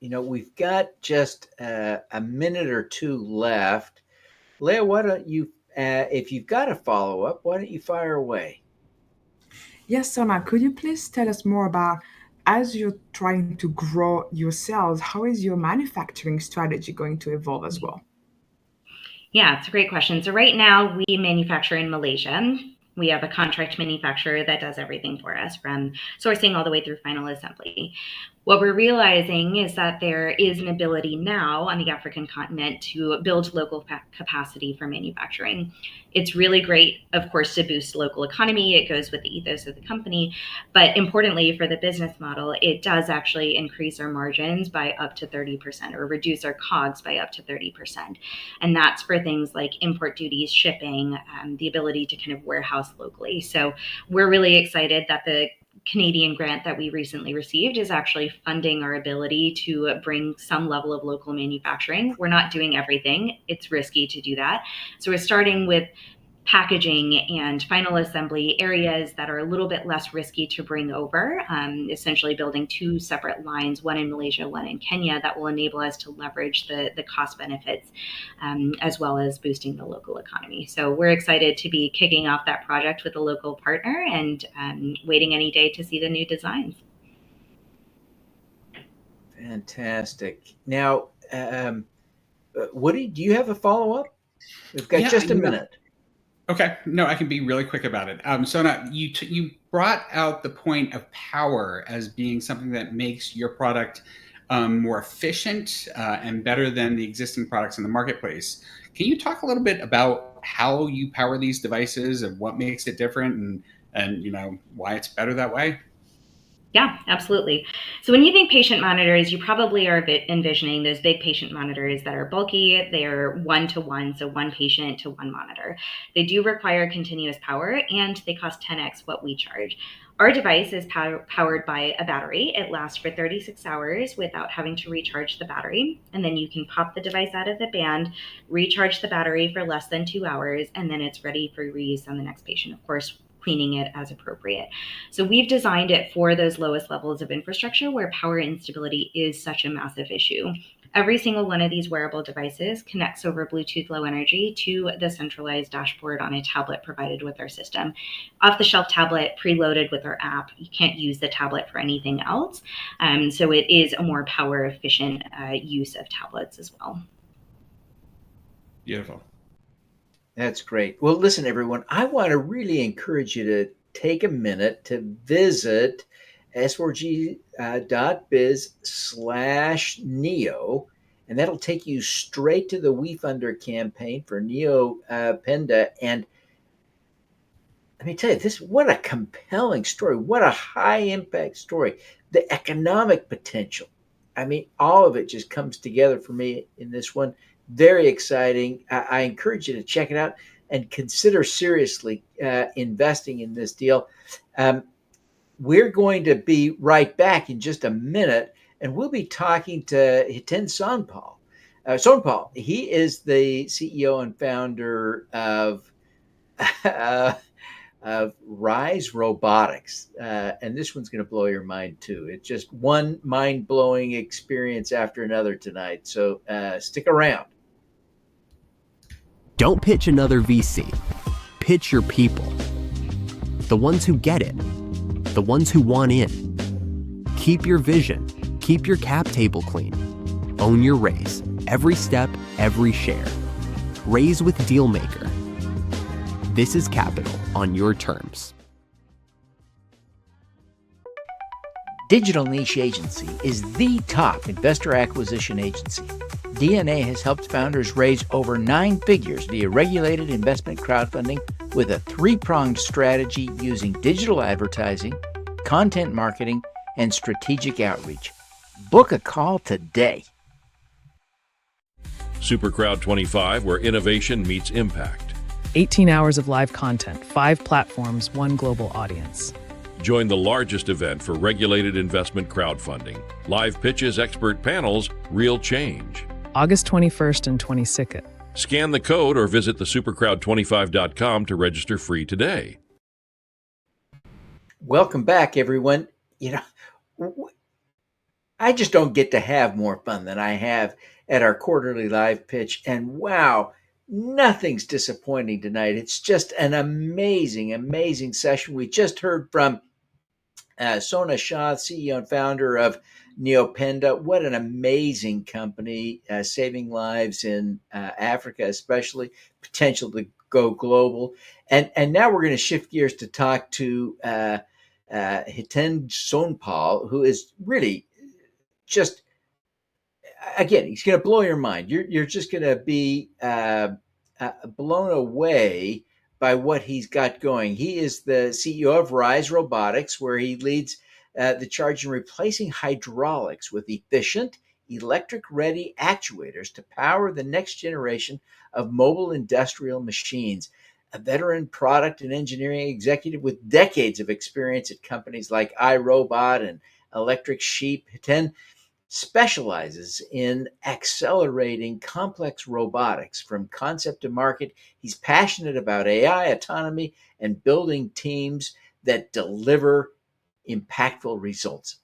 We've got just a minute or two left. Leah, why don't you, if you've got a follow-up, why don't you fire away? Yes, Sona, could you please tell us more about, as you're trying to grow your sales, how is your manufacturing strategy going to evolve as well? Yeah, it's a great question. So right now we manufacture in Malaysia. We have a contract manufacturer that does everything for us, from sourcing all the way through final assembly. What we're realizing is that there is an ability now on the African continent to build local capacity for manufacturing. It's really great, of course, to boost local economy. It goes with the ethos of the company. But importantly, for the business model, it does actually increase our margins by up to 30% or reduce our COGS by up to 30%. And that's for things like import duties, shipping, the ability to kind of warehouse locally. So we're really excited that the Canadian grant that we recently received is actually funding our ability to bring some level of local manufacturing. We're not doing everything. It's risky to do that. So we're starting with packaging and final assembly areas that are a little bit less risky to bring over, essentially building 2 separate lines, one in Malaysia, one in Kenya, that will enable us to leverage the cost benefits as well as boosting the local economy. So we're excited to be kicking off that project with a local partner and waiting any day to see the new designs. Fantastic. Now, Woody, do you have a follow-up? We've got just a minute. Okay, no, I can be really quick about it. Sona, you brought out the point of power as being something that makes your product more efficient and better than the existing products in the marketplace. Can you talk a little bit about how you power these devices and what makes it different, and why it's better that way? Yeah, absolutely. So when you think patient monitors, you probably are envisioning those big patient monitors that are bulky. They're one to one, so one patient to one monitor. They do require continuous power and they cost 10x what we charge. Our device is powered by a battery. It lasts for 36 hours without having to recharge the battery. And then you can pop the device out of the band, recharge the battery for less than 2 hours, and then it's ready for reuse on the next patient. Of course, cleaning it as appropriate. So we've designed it for those lowest levels of infrastructure where power instability is such a massive issue. Every single one of these wearable devices connects over Bluetooth Low Energy to the centralized dashboard on a tablet provided with our system. Off-the-shelf tablet preloaded with our app. You can't use the tablet for anything else. So it is a more power efficient use of tablets as well. Beautiful. That's great. Well, listen, everyone, I want to really encourage you to take a minute to visit s4g.biz/neo, and that'll take you straight to the WeFunder campaign for Neo Penda. And let me tell you, what a compelling story. What a high impact story. The economic potential. I mean, all of it just comes together for me in this one. Very exciting. I encourage you to check it out and consider seriously investing in this deal. We're going to be right back in just a minute, and we'll be talking to Hiten Sonpal. Sonpal, he is the CEO and founder of RISE Robotics. And this one's going to blow your mind too. It's just one mind-blowing experience after another tonight. So stick around. Don't pitch another VC. Pitch your people. The ones who get it. The ones who want in. Keep your vision. Keep your cap table clean. Own your raise. Every step, every share. Raise with Dealmaker. This is capital on your terms. Digital Niche Agency is the top investor acquisition agency. DNA has helped founders raise over 9 figures via regulated investment crowdfunding with a 3-pronged strategy using digital advertising, content marketing, and strategic outreach. Book a call today. SuperCrowd 25, where innovation meets impact. 18 hours of live content, 5 platforms, 1 global audience. Join the largest event for regulated investment crowdfunding. Live pitches, expert panels, real change. August 21st and 22nd. Scan the code or visit thesupercrowd25.com to register free today. Welcome back, everyone. I just don't get to have more fun than I have at our quarterly live pitch. And wow, nothing's disappointing tonight. It's just an amazing, amazing session. We just heard from Sona Shah, CEO and founder of Neopenda. What an amazing company, saving lives in Africa, especially, potential to go global. And now we're going to shift gears to talk to Hiten Sonpal, who is really just, again, he's going to blow your mind. You're just going to be blown away by what he's got going. He is the CEO of RISE Robotics, where he leads the charge in replacing hydraulics with efficient, electric-ready actuators to power the next generation of mobile industrial machines. A veteran product and engineering executive with decades of experience at companies like iRobot and Electric Sheep, Hiten specializes in accelerating complex robotics from concept to market. He's passionate about AI, autonomy, and building teams that deliver impactful results.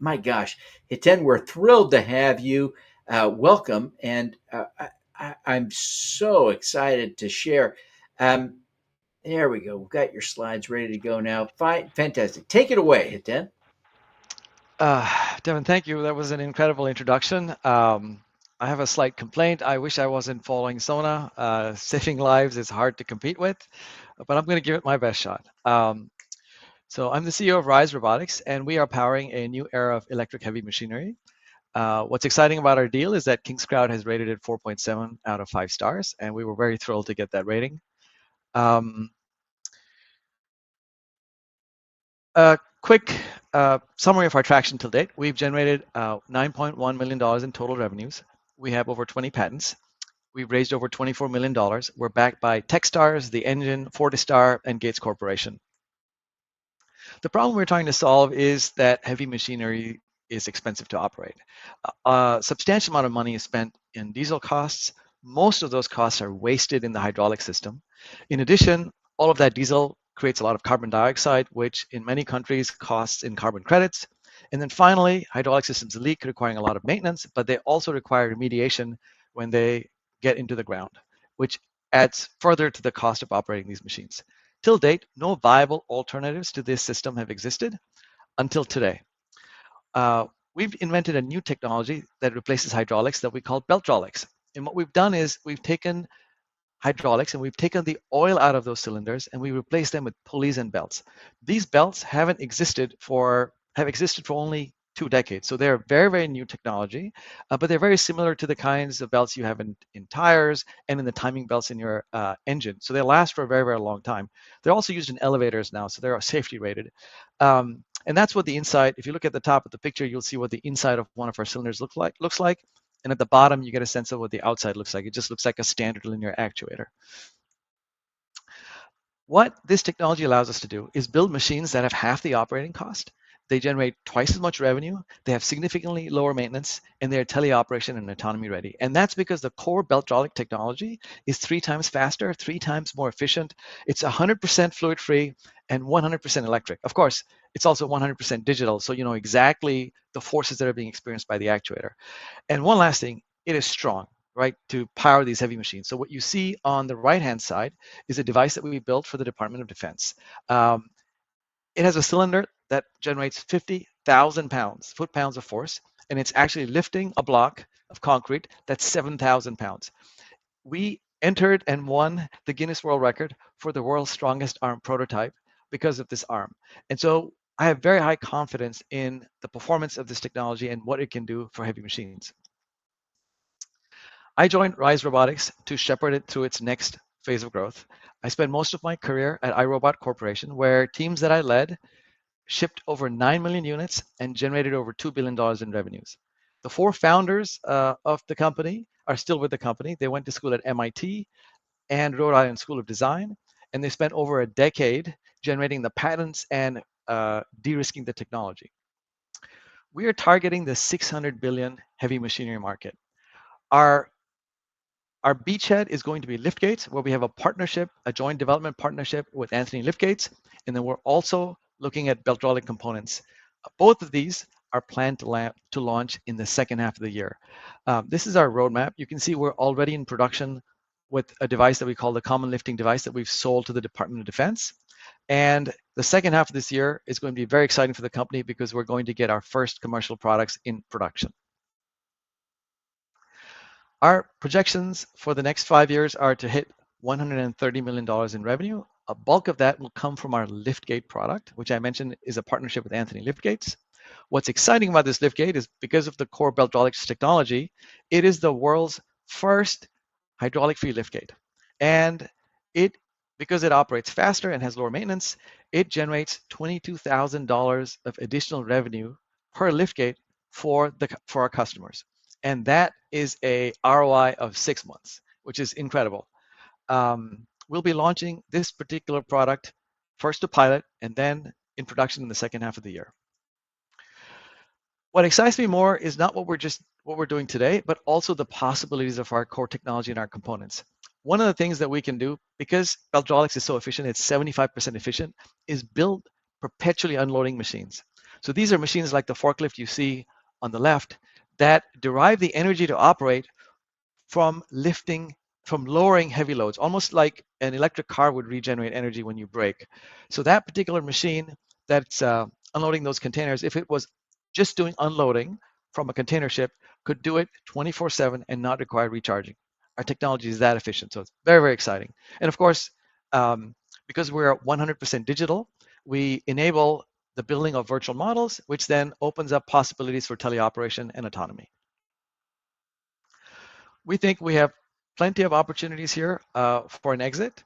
My gosh, Hiten, we're thrilled to have you. Welcome. And I'm so excited to share. There we go. We've got your slides ready to go now. Fine. Fantastic. Take it away, Hiten. Devin, thank you. That was an incredible introduction. I have a slight complaint. I wish I wasn't following Sona. Saving lives is hard to compete with, but I'm going to give it my best shot. So I'm the CEO of RISE Robotics, and we are powering a new era of electric heavy machinery. What's exciting about our deal is that KingsCrowd has rated it 4.7 out of 5 stars, and we were very thrilled to get that rating. A quick summary of our traction till date. We've generated $9.1 million in total revenues. We have over 20 patents. We've raised over $24 million. We're backed by Techstars, The Engine, Fortistar, and Gates Corporation. The problem we're trying to solve is that heavy machinery is expensive to operate. A substantial amount of money is spent in diesel costs. Most of those costs are wasted in the hydraulic system. In addition, all of that diesel creates a lot of carbon dioxide, which in many countries costs in carbon credits. And then finally, hydraulic systems leak, requiring a lot of maintenance, but they also require remediation when they get into the ground, which adds further to the cost of operating these machines. Till date, no viable alternatives to this system have existed until today. We've invented a new technology that replaces hydraulics that we call beltrolics. And what we've done is we've taken hydraulics and we've taken the oil out of those cylinders and we replaced them with pulleys and belts. These belts have existed for only 2 decades. So they're very, very new technology, but they're very similar to the kinds of belts you have in tires and in the timing belts in your engine. So they last for a very, very long time. They're also used in elevators now, so they're safety rated. And that's what the inside, if you look at the top of the picture, you'll see what the inside of one of our cylinders looks like. And at the bottom, you get a sense of what the outside looks like. It just looks like a standard linear actuator. What this technology allows us to do is build machines that have half the operating cost. They generate twice as much revenue, they have significantly lower maintenance, and they're teleoperation and autonomy ready. And that's because the core beltrolic technology is 3 times faster, 3 times more efficient. It's 100% fluid free and 100% electric. Of course, it's also 100% digital, so you know exactly the forces that are being experienced by the actuator. And one last thing, it is strong, right, to power these heavy machines. So what you see on the right-hand side is a device that we built for the Department of Defense. It has a cylinder that generates 50,000 pounds, foot-pounds of force, and it's actually lifting a block of concrete that's 7,000 pounds. We entered and won the Guinness World Record for the world's strongest arm prototype because of this arm. And so I have very high confidence in the performance of this technology and what it can do for heavy machines. I joined RISE Robotics to shepherd it through its next phase of growth. I spent most of my career at iRobot Corporation, where teams that I led shipped over 9 million units and generated over $2 billion in revenues. The 4 founders of the company are still with the company. They went to school at MIT and Rhode Island School of Design, and they spent over a decade generating the patents and de-risking the technology. We are targeting the 600 billion heavy machinery market. Our beachhead is going to be liftgates, where we have a partnership, a joint development partnership with Anthony Liftgates, and then we're also looking at beltrolic components. Both of these are planned to launch in the second half of the year. This is our roadmap. You can see we're already in production with a device that we call the Common Lifting Device that we've sold to the Department of Defense. And the second half of this year is going to be very exciting for the company because we're going to get our first commercial products in production. Our projections for the next 5 years are to hit $130 million in revenue. A bulk of that will come from our liftgate product, which I mentioned is a partnership with Anthony Liftgates. What's exciting about this liftgate is because of the core beltrolics technology, it is the world's first hydraulic-free liftgate. And because it operates faster and has lower maintenance, it generates $22,000 of additional revenue per liftgate for our customers. And that is a ROI of 6 months, which is incredible. We'll be launching this particular product first to pilot and then in production in the second half of the year. What excites me more is not what we're doing today, but also the possibilities of our core technology and our components. One of the things that we can do, because beltrolics is so efficient, it's 75% efficient, is build perpetually unloading machines. So these are machines like the forklift you see on the left that derive the energy to operate from lowering heavy loads, almost like an electric car would regenerate energy when you brake. So that particular machine that's unloading those containers, if it was just doing unloading from a container ship, could do it 24/7 and not require recharging. Our technology is that efficient, so it's very, very exciting. And of course, because we're 100% digital, we enable the building of virtual models, which then opens up possibilities for teleoperation and autonomy. We think we have plenty of opportunities here for an exit.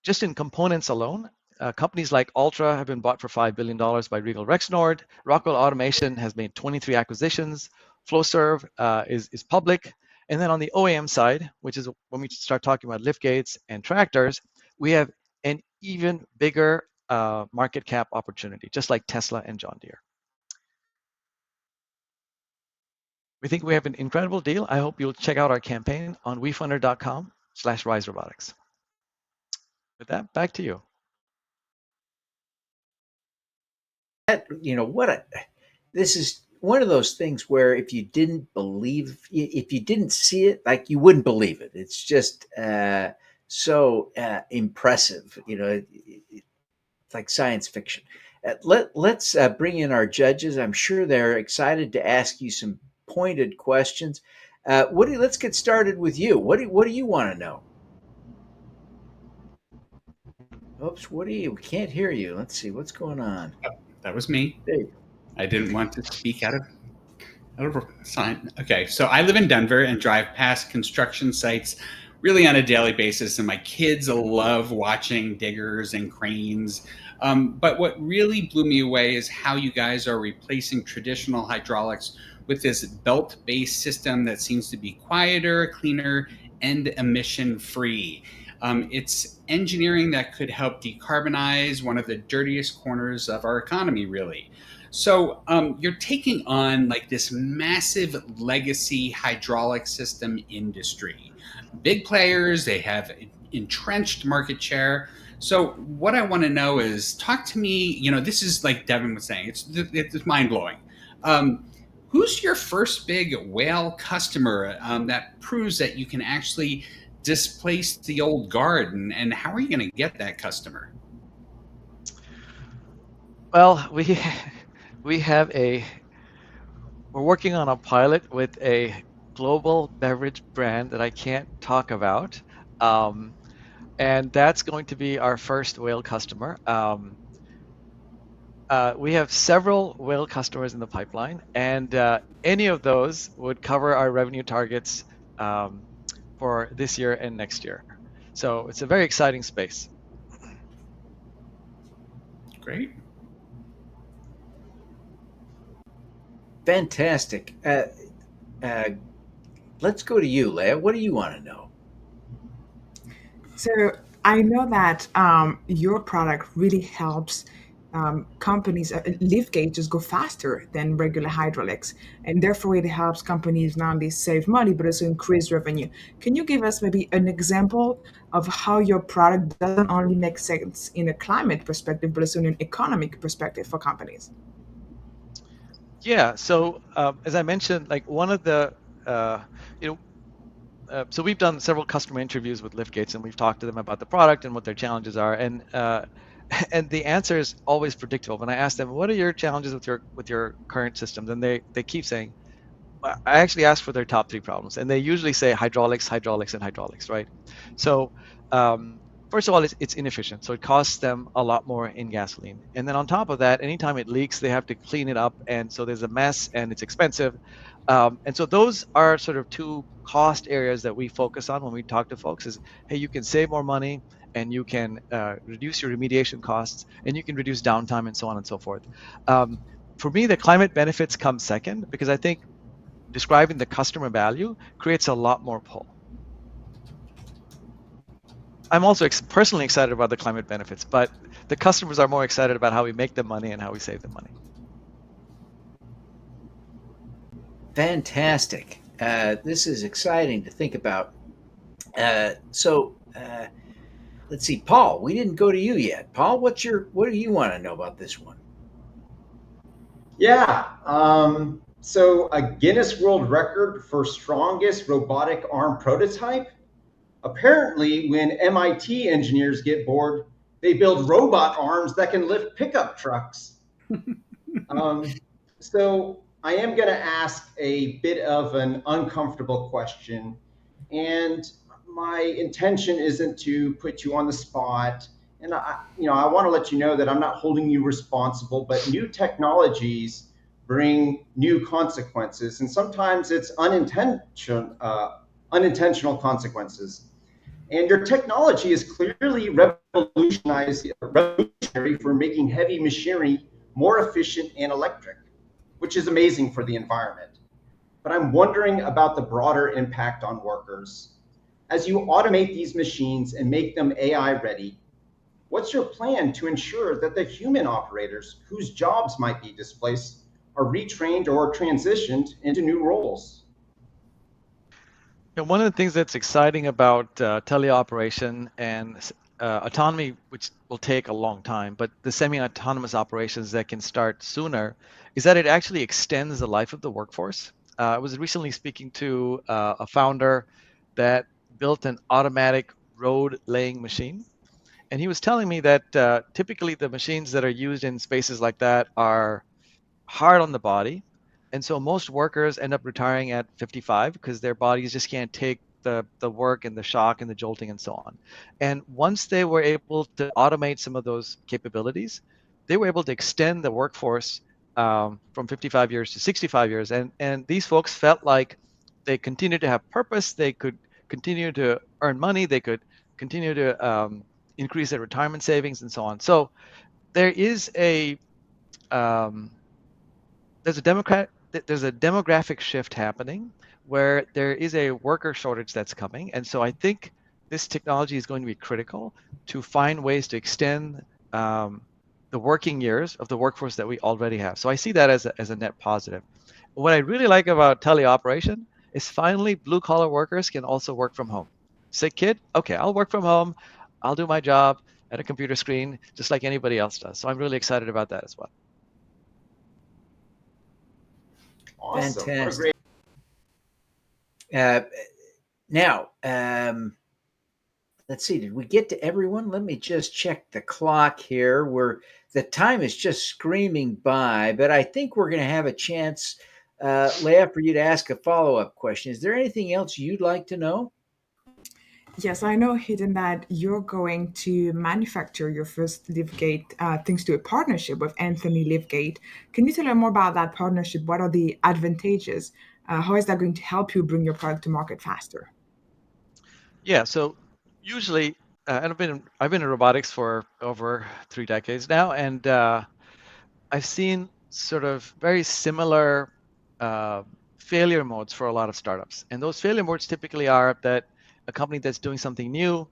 Just in components alone, companies like Ultra have been bought for $5 billion by Regal Rexnord. Rockwell Automation has made 23 acquisitions. Flowserve is public. And then on the OEM side, which is when we start talking about lift gates and tractors, we have an even bigger market cap opportunity, just like Tesla and John Deere. We think we have an incredible deal. I hope you'll check out our campaign on wefunder.com/RISE Robotics. With that, back to you. This is one of those things where if you didn't see it, like you wouldn't believe it. It's just so impressive. It's like science fiction. Let's bring in our judges. I'm sure they're excited to ask you some pointed questions. Let's get started with you. What do you want to know? Oops, we can't hear you. Let's see what's going on. That was me. There you go. I didn't want to speak out of sign. Okay, so I live in Denver and drive past construction sites really on a daily basis, and my kids love watching diggers and cranes. But what really blew me away is how you guys are replacing traditional hydraulics with this belt-based system that seems to be quieter, cleaner, and emission-free. It's engineering that could help decarbonize one of the dirtiest corners of our economy, really. So you're taking on like this massive legacy hydraulic system industry. Big players, they have entrenched market share. So what I want to know is, talk to me, this is like Devin was saying, it's mind-blowing. Who's your first big whale customer that proves that you can actually displace the old guard, and how are you going to get that customer? Well, we're working on a pilot with a global beverage brand that I can't talk about, and that's going to be our first whale customer. We have several whale customers in the pipeline, and any of those would cover our revenue targets for this year and next year. So it's a very exciting space. Great. Fantastic. Let's go to you, Leah. What do you want to know? So I know that your product really helps companies, lift gates go faster than regular hydraulics, and therefore it helps companies not only save money but also increase revenue. Can you give us maybe an example of how your product doesn't only make sense in a climate perspective but also in an economic perspective for companies? Yeah. So as I mentioned, like one of the so we've done several customer interviews with lift gates, and we've talked to them about the product and what their challenges are, and the answer is always predictable. When I ask them, what are your challenges with your current systems, and they keep saying, I actually ask for their top 3 problems, and they usually say hydraulics, hydraulics, and hydraulics, right? So first of all, it's inefficient, so it costs them a lot more in gasoline. And then on top of that, anytime it leaks, they have to clean it up, and so there's a mess, and it's expensive. And so those are sort of 2 cost areas that we focus on when we talk to folks is, hey, you can save more money, and you can reduce your remediation costs, and you can reduce downtime, and so on and so forth. For me, the climate benefits come second, because I think describing the customer value creates a lot more pull. I'm also personally excited about the climate benefits, but the customers are more excited about how we make them money and how we save them money. Fantastic. This is exciting to think about. Let's see, Paul, we didn't go to you yet. Paul, what do you want to know about this one? Yeah. So a Guinness World Record for strongest robotic arm prototype. Apparently, when MIT engineers get bored, they build robot arms that can lift pickup trucks. So I am going to ask a bit of an uncomfortable question. And my intention isn't to put you on the spot. And I want to let you know that I'm not holding you responsible, but new technologies bring new consequences. And sometimes it's unintentional consequences. And your technology is clearly revolutionary for making heavy machinery more efficient and electric, which is amazing for the environment. But I'm wondering about the broader impact on workers. As you automate these machines and make them AI ready, what's your plan to ensure that the human operators whose jobs might be displaced are retrained or transitioned into new roles? And one of the things that's exciting about teleoperation and autonomy, which will take a long time, but the semi-autonomous operations that can start sooner, is that it actually extends the life of the workforce. I was recently speaking to a founder that built an automatic road laying machine. And he was telling me that typically the machines that are used in spaces like that are hard on the body. And so most workers end up retiring at 55 because their bodies just can't take the work and the shock and the jolting and so on. And once they were able to automate some of those capabilities, they were able to extend the workforce from 55 years to 65 years. And these folks felt like they continued to have purpose. They could continue to earn money. They could continue to increase their retirement savings and so on. So there is um, there's a demographic shift happening where there is a worker shortage that's coming. And so I think this technology is going to be critical to find ways to extend the working years of the workforce that we already have. So I see that as a net positive. What I really like about teleoperation is finally blue collar workers can also work from home. Sick kid, okay, I'll work from home. I'll do my job at a computer screen just like anybody else does. So I'm really excited about that as well. Awesome. Fantastic. Now, let's see, did we get to everyone? Let me just check the clock here. The time is just screaming by, but I think we're going to have a chance, Leah, for you to ask a follow-up question. Is there anything else you'd like to know? Yes, I know, Hiten, that you're going to manufacture your first liftgate thanks to a partnership with Anthony Liftgate. Can you tell us more about that partnership? What are the advantages? How is that going to help you bring your product to market faster? Yeah, so usually, and I've been in robotics for over 3 decades now, and I've seen sort of very similar failure modes for a lot of startups. And those failure modes typically are that a company that's doing something new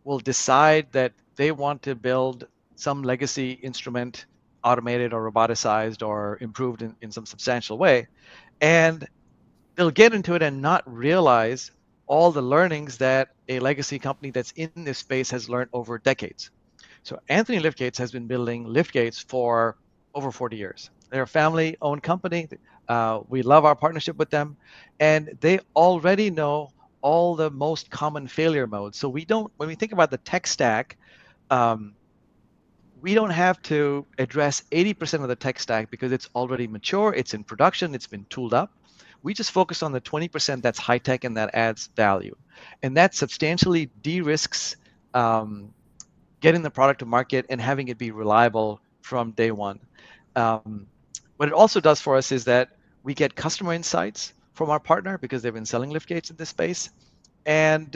will decide that they want to build some legacy instrument, automated or roboticized or improved in some substantial way. And they'll get into it and not realize all the learnings that a legacy company that's in this space has learned over decades. So Anthony Liftgates has been building liftgates for over 40 years. They're a family-owned company. We love our partnership with them, and they already know all the most common failure modes. So when we think about the tech stack, we don't have to address 80% of the tech stack because it's already mature, it's in production, it's been tooled up. We just focus on the 20% that's high tech and that adds value. And that substantially de-risks getting the product to market and having it be reliable from day one. What it also does for us is that we get customer insights from our partner because they've been selling liftgates in this space. And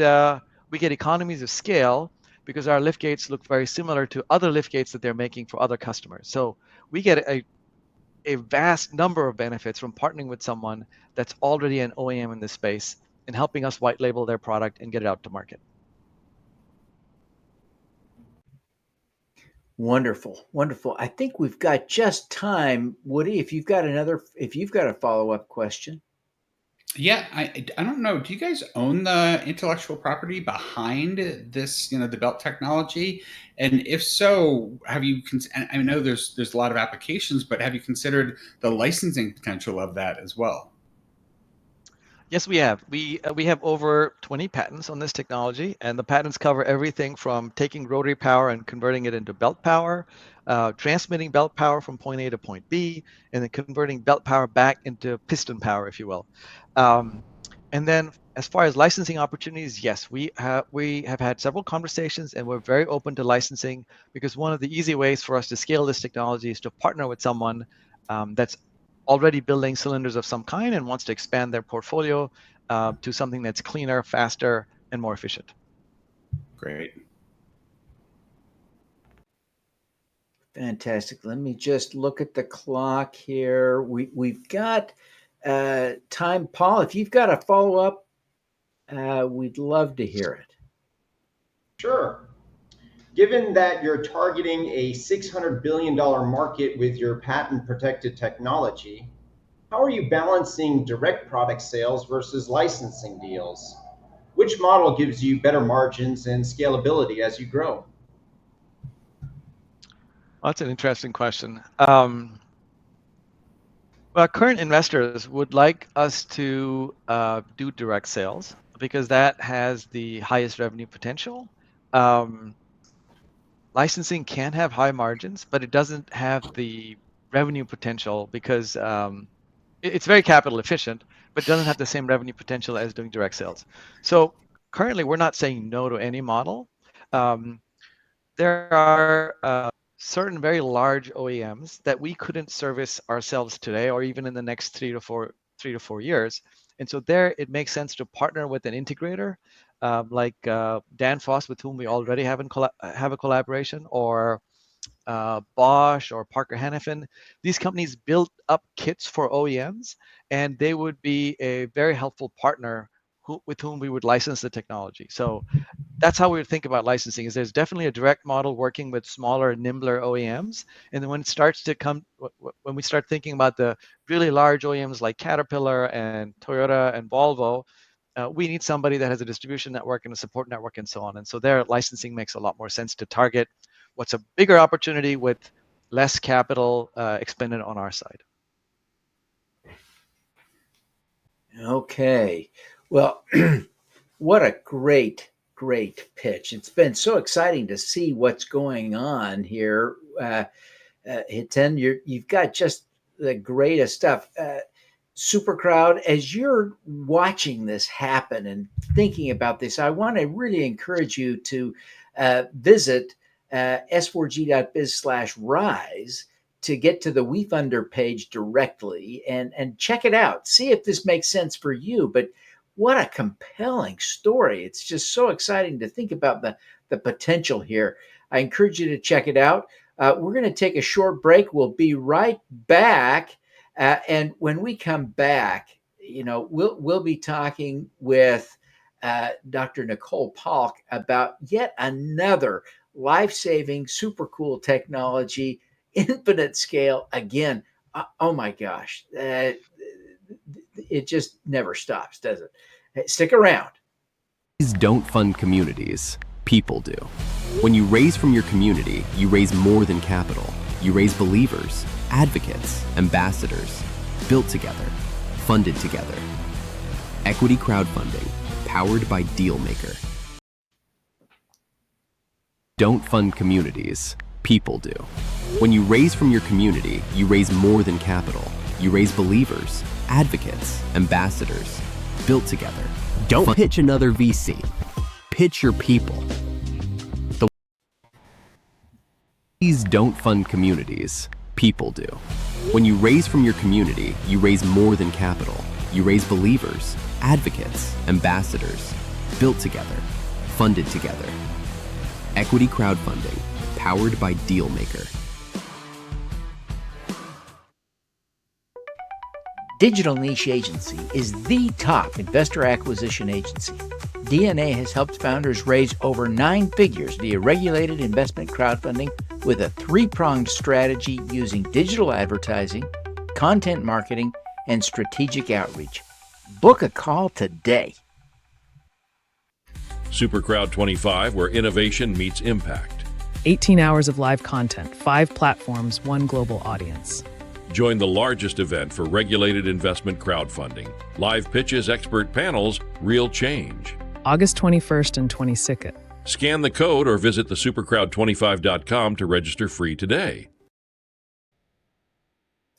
we get economies of scale because our liftgates look very similar to other liftgates that they're making for other customers. So we get a vast number of benefits from partnering with someone that's already an OEM in this space and helping us white label their product and get it out to market. Wonderful, wonderful. I think we've got just time, Woody. If you've got a follow-up question. Yeah, I don't know. Do you guys own the intellectual property behind this, the belt technology? And if so, have you? I know there's a lot of applications, but have you considered the licensing potential of that as well? Yes, we have. We have over 20 patents on this technology, and the patents cover everything from taking rotary power and converting it into belt power, transmitting belt power from point A to point B, and then converting belt power back into piston power, if you will. And then, as far as licensing opportunities, yes, we have had several conversations, and we're very open to licensing because one of the easy ways for us to scale this technology is to partner with someone that's already building cylinders of some kind and wants to expand their portfolio to something that's cleaner, faster, and more efficient. Great. Fantastic. Let me just look at the clock here. We've got time. Paul, if you've got a follow-up, we'd love to hear it. Sure. Given that you're targeting a $600 billion market with your patent-protected technology, how are you balancing direct product sales versus licensing deals? Which model gives you better margins and scalability as you grow? Well, that's an interesting question. Well, our current investors would like us to do direct sales because that has the highest revenue potential. Licensing can have high margins, but it doesn't have the revenue potential because it's very capital efficient, but doesn't have the same revenue potential as doing direct sales. So currently, we're not saying no to any model. There are certain very large OEMs that we couldn't service ourselves today or even in the next 3 to 4 years. And so there, it makes sense to partner with an integrator like Danfoss, with whom we already have a collaboration, or Bosch or Parker Hannifin. These companies build up kits for OEMs, and they would be a very helpful partner with whom we would license the technology. So that's how we would think about licensing. Is there's definitely a direct model working with smaller, nimbler OEMs, and then when it starts to come, when we start thinking about the really large OEMs like Caterpillar and Toyota and Volvo, we need somebody that has a distribution network and a support network and so on. And so there, licensing makes a lot more sense to target what's a bigger opportunity with less capital expended on our side. Okay. Well, what a great pitch. It's been so exciting to see what's going on here. Hiten, you've got just the greatest stuff. SuperCrowd, as you're watching this happen and thinking about this, I want to really encourage you to visit s4g.biz/rise to get to the WeFunder page directly and check it out. See if this makes sense for you. But what a compelling story. It's just so exciting to think about the potential here. I encourage you to check it out. We're going to take a short break. We'll be right back. And when we come back, we'll be talking with Dr. Nicole Paulk about yet another life-saving, super cool technology, infinite scale. Again, oh my gosh, it just never stops, does it? Hey, stick around. These don't fund communities, people do. When you raise from your community, you raise more than capital. You raise believers, advocates, ambassadors, built together, funded together. Equity crowdfunding, powered by Dealmaker. Don't fund communities, people do. When you raise from your community, you raise more than capital. You raise believers, advocates, ambassadors, built together. Don't pitch another VC. Pitch your people. These don't fund communities, people do. When you raise from your community, you raise more than capital. You raise believers, advocates, ambassadors, built together, funded together. Equity crowdfunding, powered by Dealmaker. Digital Niche Agency is the top investor acquisition agency. DNA has helped founders raise over 9 figures via regulated investment crowdfunding with a 3-pronged strategy using digital advertising, content marketing, and strategic outreach. Book a call today. SuperCrowd 25, where innovation meets impact. 18 hours of live content, 5 platforms, 1 global audience. Join the largest event for regulated investment crowdfunding. Live pitches, expert panels, real change. August 21st and 22nd. Scan the code or visit thesupercrowd25.com to register free today.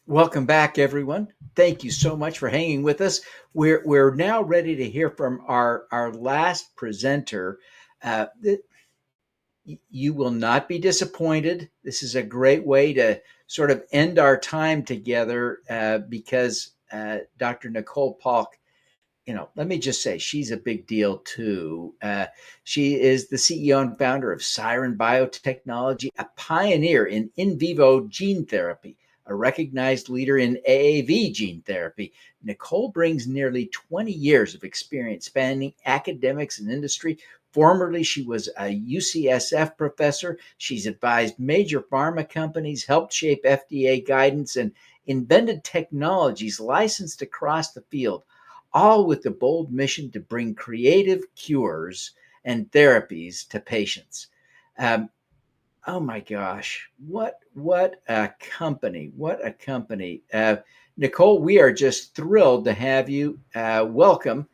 Welcome back, everyone. Thank you so much for hanging with us. We're now ready to hear from our last presenter. You will not be disappointed. This is a great way to sort of end our time together because Dr. Nicole Paulk, let me just say, she's a big deal too. She is the CEO and founder of Siren Biotechnology, a pioneer in vivo gene therapy, a recognized leader in AAV gene therapy. Nicole brings nearly 20 years of experience spanning academics and industry. Formerly, she was a UCSF professor. She's advised major pharma companies, helped shape FDA guidance, and invented technologies licensed across the field, all with the bold mission to bring creative cures and therapies to patients. Oh my gosh, what a company, what a company. Nicole, we are just thrilled to have you. Welcome.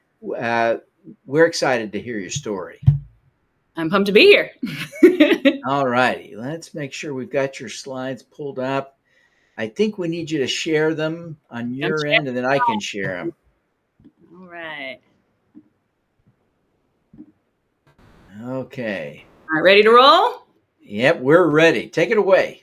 We're excited to hear your story. I'm pumped to be here. All righty, let's make sure we've got your slides pulled up. I think we need you to share them on your end, and then I can share them. All right. Okay. All right, ready to roll? Yep, we're ready. Take it away.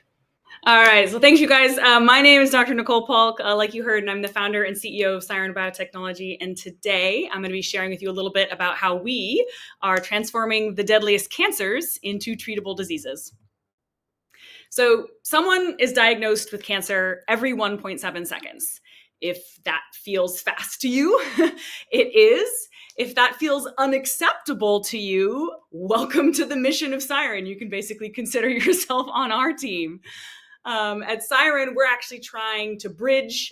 All right, so thanks you guys. My name is Dr. Nicole Paulk, like you heard, and I'm the founder and CEO of Siren Biotechnology. And today I'm going to be sharing with you a little bit about how we are transforming the deadliest cancers into treatable diseases. So someone is diagnosed with cancer every 1.7 seconds. If that feels fast to you, it is. If that feels unacceptable to you, welcome to the mission of Siren. You can basically consider yourself on our team. At Siren, we're actually trying to bridge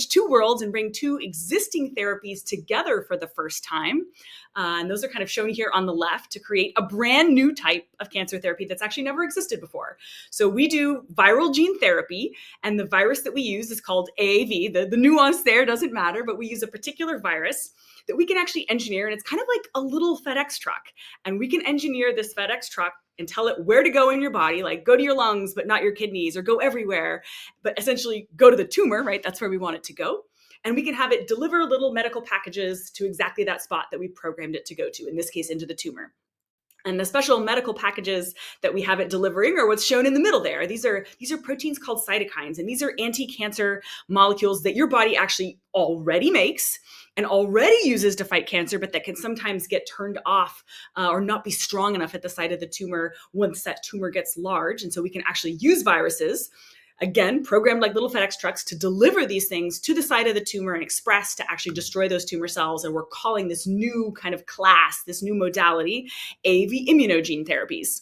two worlds and bring two existing therapies together for the first time. And those are kind of shown here on the left to create a brand new type of cancer therapy that's actually never existed before. So we do viral gene therapy, and the virus that we use is called AAV. The nuance there doesn't matter, but we use a particular virus that we can actually engineer, and it's kind of like a little FedEx truck. And we can engineer this FedEx truck and tell it where to go in your body, like go to your lungs, but not your kidneys, or go everywhere, but essentially go to the tumor, right? That's where we want it to go. And we can have it deliver little medical packages to exactly that spot that we programmed it to go to, in this case, into the tumor. And the special medical packages that we have it delivering are what's shown in the middle there. These are proteins called cytokines, and these are anti-cancer molecules that your body actually already makes and already uses to fight cancer, but that can sometimes get turned off or not be strong enough at the site of the tumor once that tumor gets large. And so we can actually use viruses, again, programmed like little FedEx trucks, to deliver these things to the site of the tumor and express to actually destroy those tumor cells. And we're calling this new kind of class, this new modality, AAV immunogene therapies.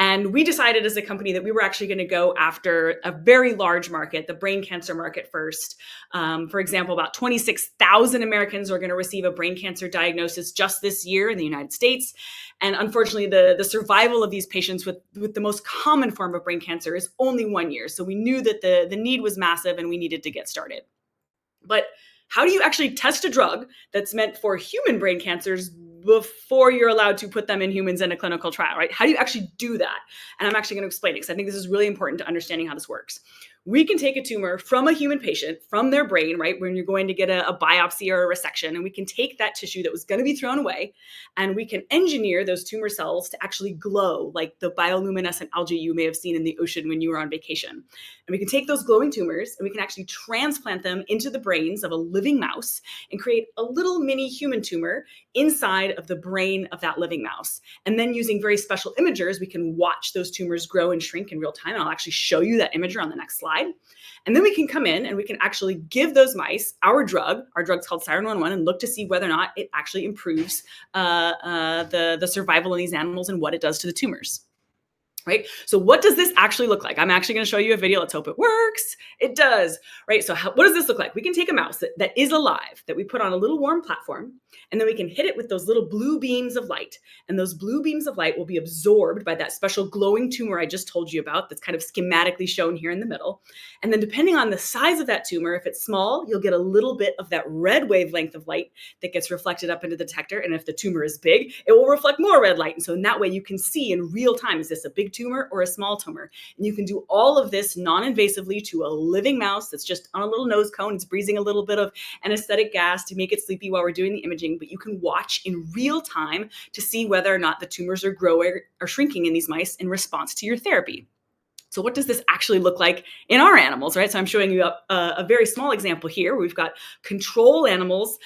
And we decided as a company that we were actually going to go after a very large market, the brain cancer market first. For example, about 26,000 Americans are going to receive a brain cancer diagnosis just this year in the United States. And unfortunately, the survival of these patients with the most common form of brain cancer is only 1 year. So we knew that the need was massive and we needed to get started. But how do you actually test a drug that's meant for human brain cancers before you're allowed to put them in humans in a clinical trial, right? How do you actually do that? And I'm actually going to explain it because I think this is really important to understanding how this works. We can take a tumor from a human patient, from their brain, right, when you're going to get a biopsy or a resection, and we can take that tissue that was going to be thrown away, and we can engineer those tumor cells to actually glow like the bioluminescent algae you may have seen in the ocean when you were on vacation. And we can take those glowing tumors and we can actually transplant them into the brains of a living mouse and create a little mini human tumor inside of the brain of that living mouse. And then using very special imagers, we can watch those tumors grow and shrink in real time. And I'll actually show you that imager on the next slide. And then we can come in and we can actually give those mice our drug. Our drug's called Siren 101, and look to see whether or not it actually improves the survival in these animals and what it does to the tumors. right? So what does this actually look like? I'm actually going to show you a video. Let's hope it works. It does, right? So what does this look like? We can take a mouse that is alive, that we put on a little warm platform, and then we can hit it with those little blue beams of light. And those blue beams of light will be absorbed by that special glowing tumor I just told you about that's kind of schematically shown here in the middle. And then depending on the size of that tumor, if it's small, you'll get a little bit of that red wavelength of light that gets reflected up into the detector. And if the tumor is big, it will reflect more red light. And so in that way, you can see in real time, is this a big tumor or a small tumor? And you can do all of this non-invasively to a living mouse that's just on a little nose cone. It's breathing a little bit of anesthetic gas to make it sleepy while we're doing the imaging, but you can watch in real time to see whether or not the tumors are growing or shrinking in these mice in response to your therapy. So what does this actually look like in our animals, right? So I'm showing you a very small example here. We've got control animals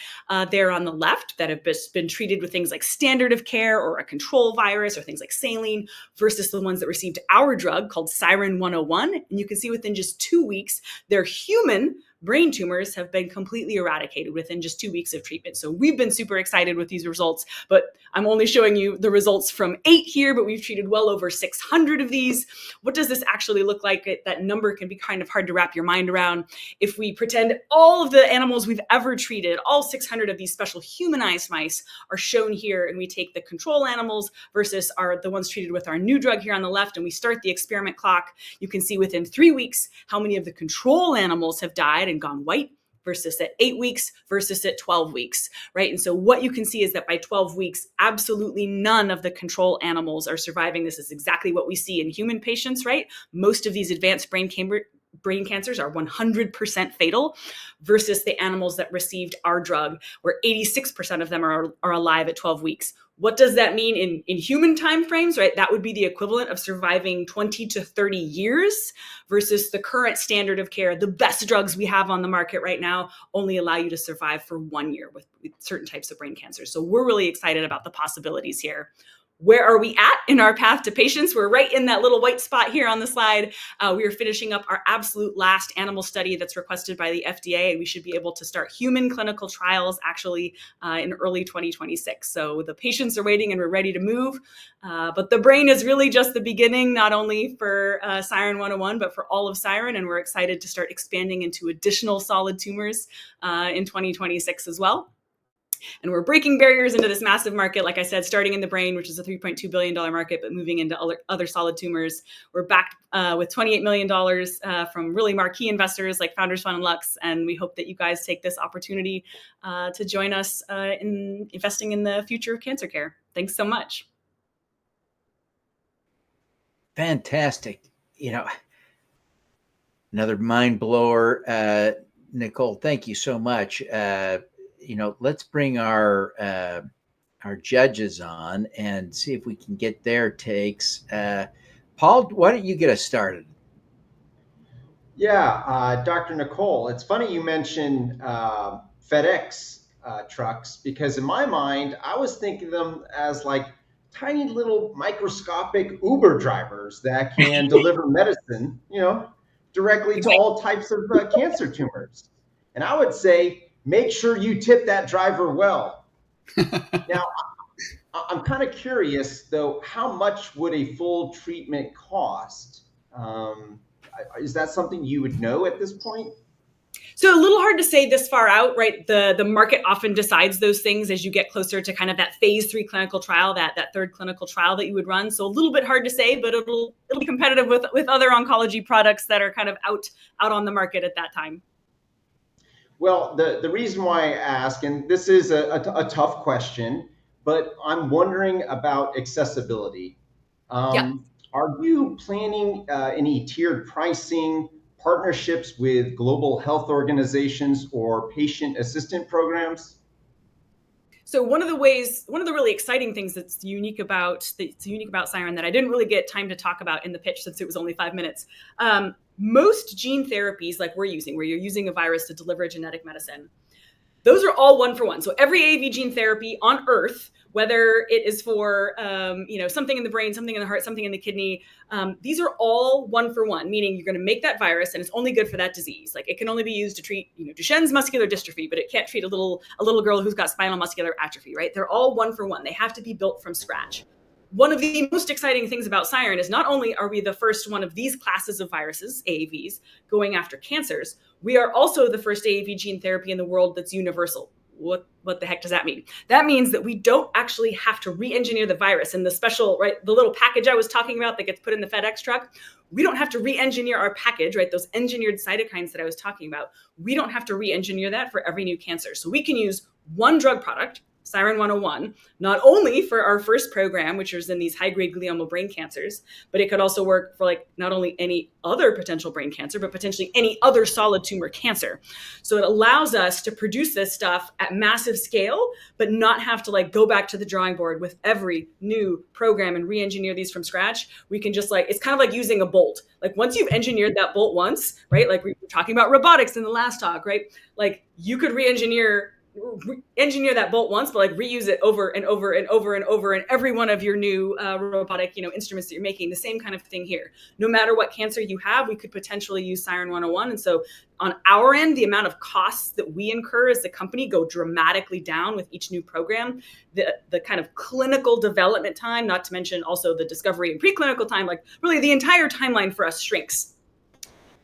there on the left that have been treated with things like standard of care or a control virus or things like saline versus the ones that received our drug called Siren 101. And you can see within just 2 weeks, their human brain tumors have been completely eradicated within just 2 weeks of treatment. So we've been super excited with these results, but I'm only showing you the results from 8 here, but we've treated well over 600 of these. What does this actually look like? That number can be kind of hard to wrap your mind around. If we pretend all of the animals we've ever treated, all 600 of these special humanized mice are shown here, and we take the control animals versus the ones treated with our new drug here on the left, and we start the experiment clock, you can see within 3 weeks how many of the control animals have died and gone white versus at 8 weeks versus at 12 weeks, right? And so what you can see is that by 12 weeks, absolutely none of the control animals are surviving. This is exactly what we see in human patients, right? Most of these advanced brain cancers are 100% fatal versus the animals that received our drug, where 86% of them are alive at 12 weeks. What does that mean in human timeframes, right? That would be the equivalent of surviving 20 to 30 years versus the current standard of care. The best drugs we have on the market right now only allow you to survive for 1 year with certain types of brain cancer. So we're really excited about the possibilities here. Where are we at in our path to patients? We're right in that little white spot here on the slide. We are finishing up our absolute last animal study that's requested by the FDA, and we should be able to start human clinical trials actually in early 2026. So the patients are waiting and we're ready to move. But the brain is really just the beginning, not only for Siren 101, but for all of Siren. And we're excited to start expanding into additional solid tumors in 2026 as well. And we're breaking barriers into this massive market, like I said, starting in the brain, which is a $3.2 billion market, but moving into other solid tumors. We're backed with $28 million from really marquee investors like Founders Fund and Lux. And we hope that you guys take this opportunity to join us in investing in the future of cancer care. Thanks so much. Fantastic. Another mind blower. Nicole, thank you so much. Let's bring our judges on and see if we can get their takes. Paul, why don't you get us started? Yeah, Dr. Nicole, it's funny you mentioned FedEx trucks, because in my mind, I was thinking of them as like tiny little microscopic Uber drivers that can deliver medicine, directly to all types of cancer tumors. And I would say, make sure you tip that driver well. Now, I'm kind of curious, though, how much would a full treatment cost? Is that something you would know at this point? So a little hard to say this far out, right? The market often decides those things as you get closer to kind of that phase 3 clinical trial, that third clinical trial that you would run. So a little bit hard to say, but it'll be competitive with other oncology products that are kind of out on the market at that time. Well, the reason why I ask, and this is a tough question, but I'm wondering about accessibility. Are you planning any tiered pricing, partnerships with global health organizations, or patient assistant programs? So one of the really exciting things that's unique about Siren that I didn't really get time to talk about in the pitch since it was only 5 minutes. Most gene therapies like we're using, where you're using a virus to deliver genetic medicine, those are all 1-for-1. So every AAV gene therapy on Earth, whether it is for something in the brain, something in the heart, something in the kidney, these are all 1-for-1, meaning you're going to make that virus and it's only good for that disease. Like it can only be used to treat Duchenne's muscular dystrophy, but it can't treat a little girl who's got spinal muscular atrophy, right? They're all 1-for-1. They have to be built from scratch. one of the most exciting things about Siren is not only are we the first one of these classes of viruses, AAVs, going after cancers, we are also the first AAV gene therapy in the world that's universal. What the heck does that mean? That means that we don't actually have to re-engineer the virus. And the special, right, the little package I was talking about that gets put in the FedEx truck, we don't have to re-engineer our package, right? Those engineered cytokines that I was talking about, we don't have to re-engineer that for every new cancer. So we can use one drug product, Siren 101, not only for our first program, which is in these high-grade glioma brain cancers, but it could also work for like not only any other potential brain cancer, but potentially any other solid tumor cancer. So it allows us to produce this stuff at massive scale, but not have to like go back to the drawing board with every new program and re-engineer these from scratch. We can just like, it's kind of like using a bolt. Like once you've engineered that bolt once, right? Like we were talking about robotics in the last talk, right? Like you could re-engineer that bolt once, but like reuse it over and over and over and over in every one of your new robotic, instruments that you're making. The same kind of thing here. No matter what cancer you have, we could potentially use Siren 101. And so on our end, the amount of costs that we incur as a company go dramatically down with each new program. The kind of clinical development time, not to mention also the discovery and preclinical time, like really the entire timeline for us shrinks.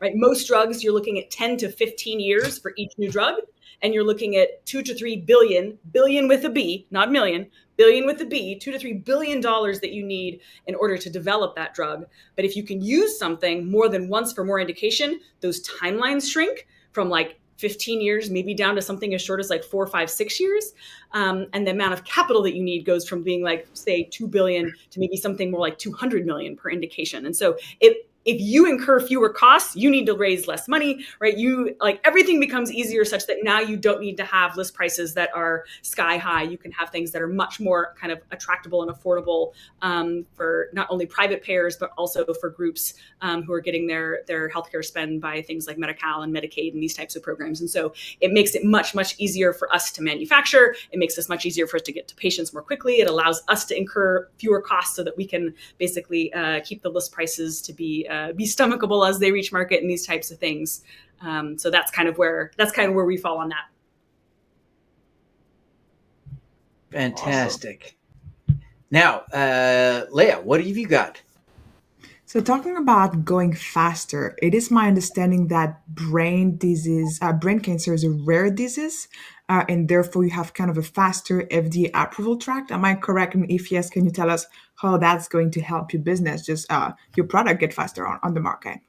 Right? Most drugs, you're looking at 10 to 15 years for each new drug. And you're looking at 2 to 3 billion, billion with a B, not million, billion with a B, $2 to $3 billion that you need in order to develop that drug. But if you can use something more than once for more indication, those timelines shrink from like 15 years, maybe down to something as short as like 4, 5, 6 years. And the amount of capital that you need goes from being like, say, 2 billion to maybe something more like 200 million per indication. And so if you incur fewer costs, you need to raise less money, right? Everything becomes easier such that now you don't need to have list prices that are sky high. You can have things that are much more kind of attractable and affordable for not only private payers, but also for groups who are getting their healthcare spend by things like Medi-Cal and Medicaid and these types of programs. And so it makes it much, much easier for us to manufacture. It makes it much easier for us to get to patients more quickly. It allows us to incur fewer costs so that we can basically keep the list prices to be stomachable as they reach market and these types of things. So that's kind of where we fall on that. Fantastic. Awesome. Now, Leah, what have you got? So talking about going faster, it is my understanding that brain cancer is a rare disease, and therefore you have kind of a faster FDA approval track. Am I correct? And if yes, can you tell us how that's going to help your business, your product get faster on the market?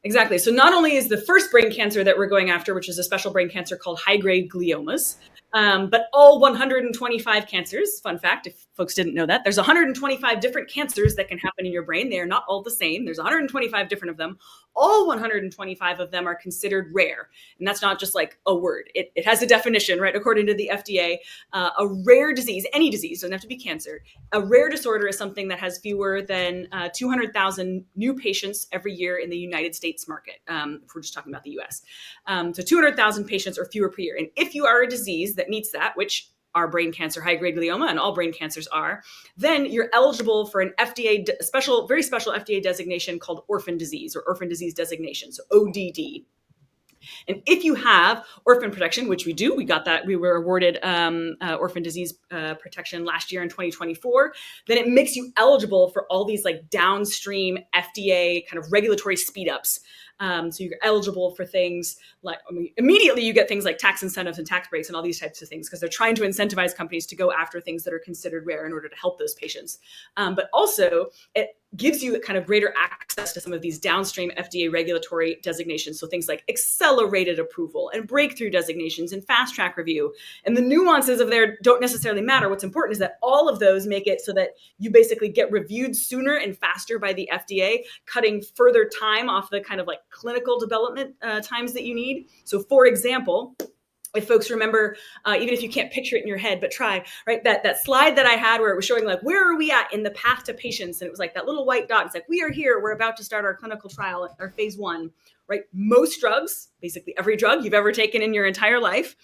Exactly. So not only is the first brain cancer that we're going after, which is a special brain cancer called high-grade gliomas, but all 125 cancers, fun fact, if folks didn't know that, there's 125 different cancers that can happen in your brain. They are not all the same. There's 125 different of them. All 125 of them are considered rare. And that's not just like a word. It has a definition, right? According to the FDA, a rare disease, any disease, doesn't have to be cancer. A rare disorder is something that has fewer than 200,000 new patients every year in the United States market, if we're just talking about the US. So 200,000 patients or fewer per year. And if you are a disease that meets that, which our brain cancer, high-grade glioma, and all brain cancers are, then you're eligible for an very special FDA designation called orphan disease or orphan disease designation, so ODD. And if you have orphan protection, which we do, we were awarded orphan disease protection last year in 2024, then it makes you eligible for all these like downstream FDA kind of regulatory speed ups. So you're eligible for things like, immediately you get things like tax incentives and tax breaks and all these types of things because they're trying to incentivize companies to go after things that are considered rare in order to help those patients. But also it gives you kind of greater access to some of these downstream FDA regulatory designations. So things like accelerated approval and breakthrough designations and fast track review. And the nuances of there don't necessarily matter. What's important is that all of those make it so that you basically get reviewed sooner and faster by the FDA, cutting further time off the kind of like clinical development times that you need. So for example, if folks remember, even if you can't picture it in your head, but try, right? That slide that I had where it was showing like, where are we at in the path to patients? And it was like that little white dot. It's like, we are here. We're about to start our clinical trial, our phase 1, right? Most drugs, basically every drug you've ever taken in your entire life,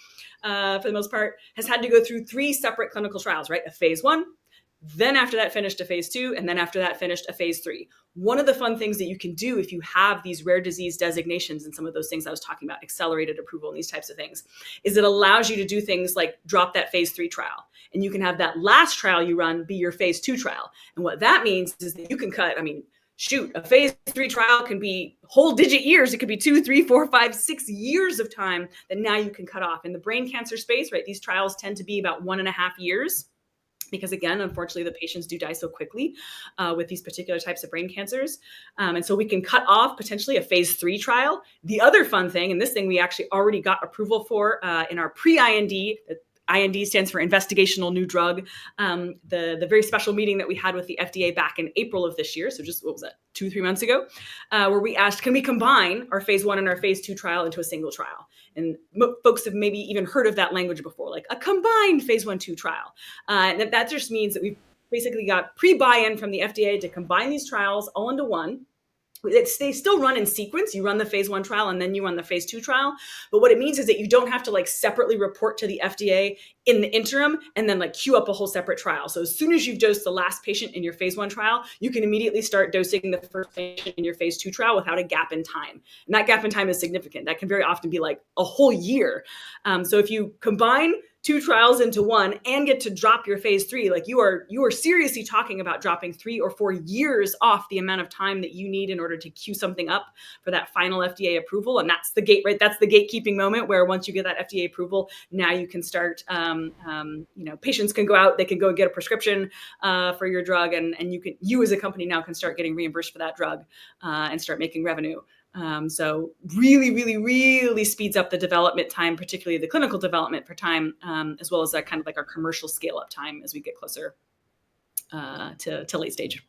for the most part, has had to go through 3 separate clinical trials, right? A phase 1, Then after that, finished a phase 2, and then after that, finished a phase 3. One of the fun things that you can do if you have these rare disease designations and some of those things I was talking about, accelerated approval and these types of things, is it allows you to do things like drop that phase 3 trial. And you can have that last trial you run be your phase 2 trial. And what that means is that you can cut, shoot, a phase 3 trial can be whole digit years. It could be 2, 3, 4, 5, 6 years of time that now you can cut off. In the brain cancer space, right, these trials tend to be about 1.5 years. Because again, unfortunately, the patients do die so quickly with these particular types of brain cancers. And so we can cut off potentially a phase 3 trial. The other fun thing, and this thing we actually already got approval for in our pre-IND, IND stands for Investigational New Drug. The very special meeting that we had with the FDA back in April of this year, so just, 2-3 months ago, where we asked, can we combine our phase 1 and our phase 2 trial into a single trial? And folks have maybe even heard of that language before, like a combined phase 1-2 trial. And that just means that we've basically got pre-buy-in from the FDA to combine these trials all into one. They still run in sequence. You run the phase 1 trial and then you run the phase 2 trial. But what it means is that you don't have to separately report to the FDA in the interim and then queue up a whole separate trial. So as soon as you've dosed the last patient in your phase 1 trial, you can immediately start dosing the first patient in your phase 2 trial without a gap in time. And that gap in time is significant. That can very often be a whole year. So if you combine 2 trials into one and get to drop your phase 3, you are seriously talking about dropping 3 or 4 years off the amount of time that you need in order to queue something up for that final FDA approval. And that's the gate, right? That's the gatekeeping moment where once you get that FDA approval, now you can start, patients can go out, they can go get a prescription for your drug, and you as a company now can start getting reimbursed for that drug and start making revenue. So really, really, really speeds up the development time, particularly the clinical development for time, as well as that kind of our commercial scale up time as we get closer to late stage.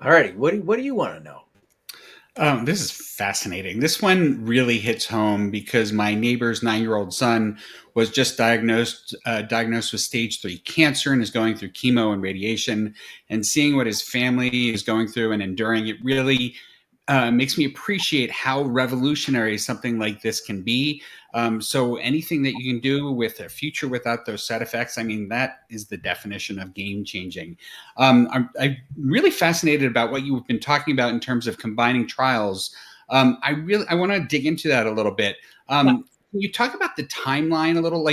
All righty. What do you want to know? This is fascinating. This one really hits home because my neighbor's 9-year-old son was just diagnosed with stage 3 cancer and is going through chemo and radiation, and seeing what his family is going through and enduring, it really makes me appreciate how revolutionary something like this can be. So anything that you can do with a future without those side effects, that is the definition of game changing. I'm really fascinated about what you've been talking about in terms of combining trials. I want to dig into that a little bit. Can you talk about the timeline a little?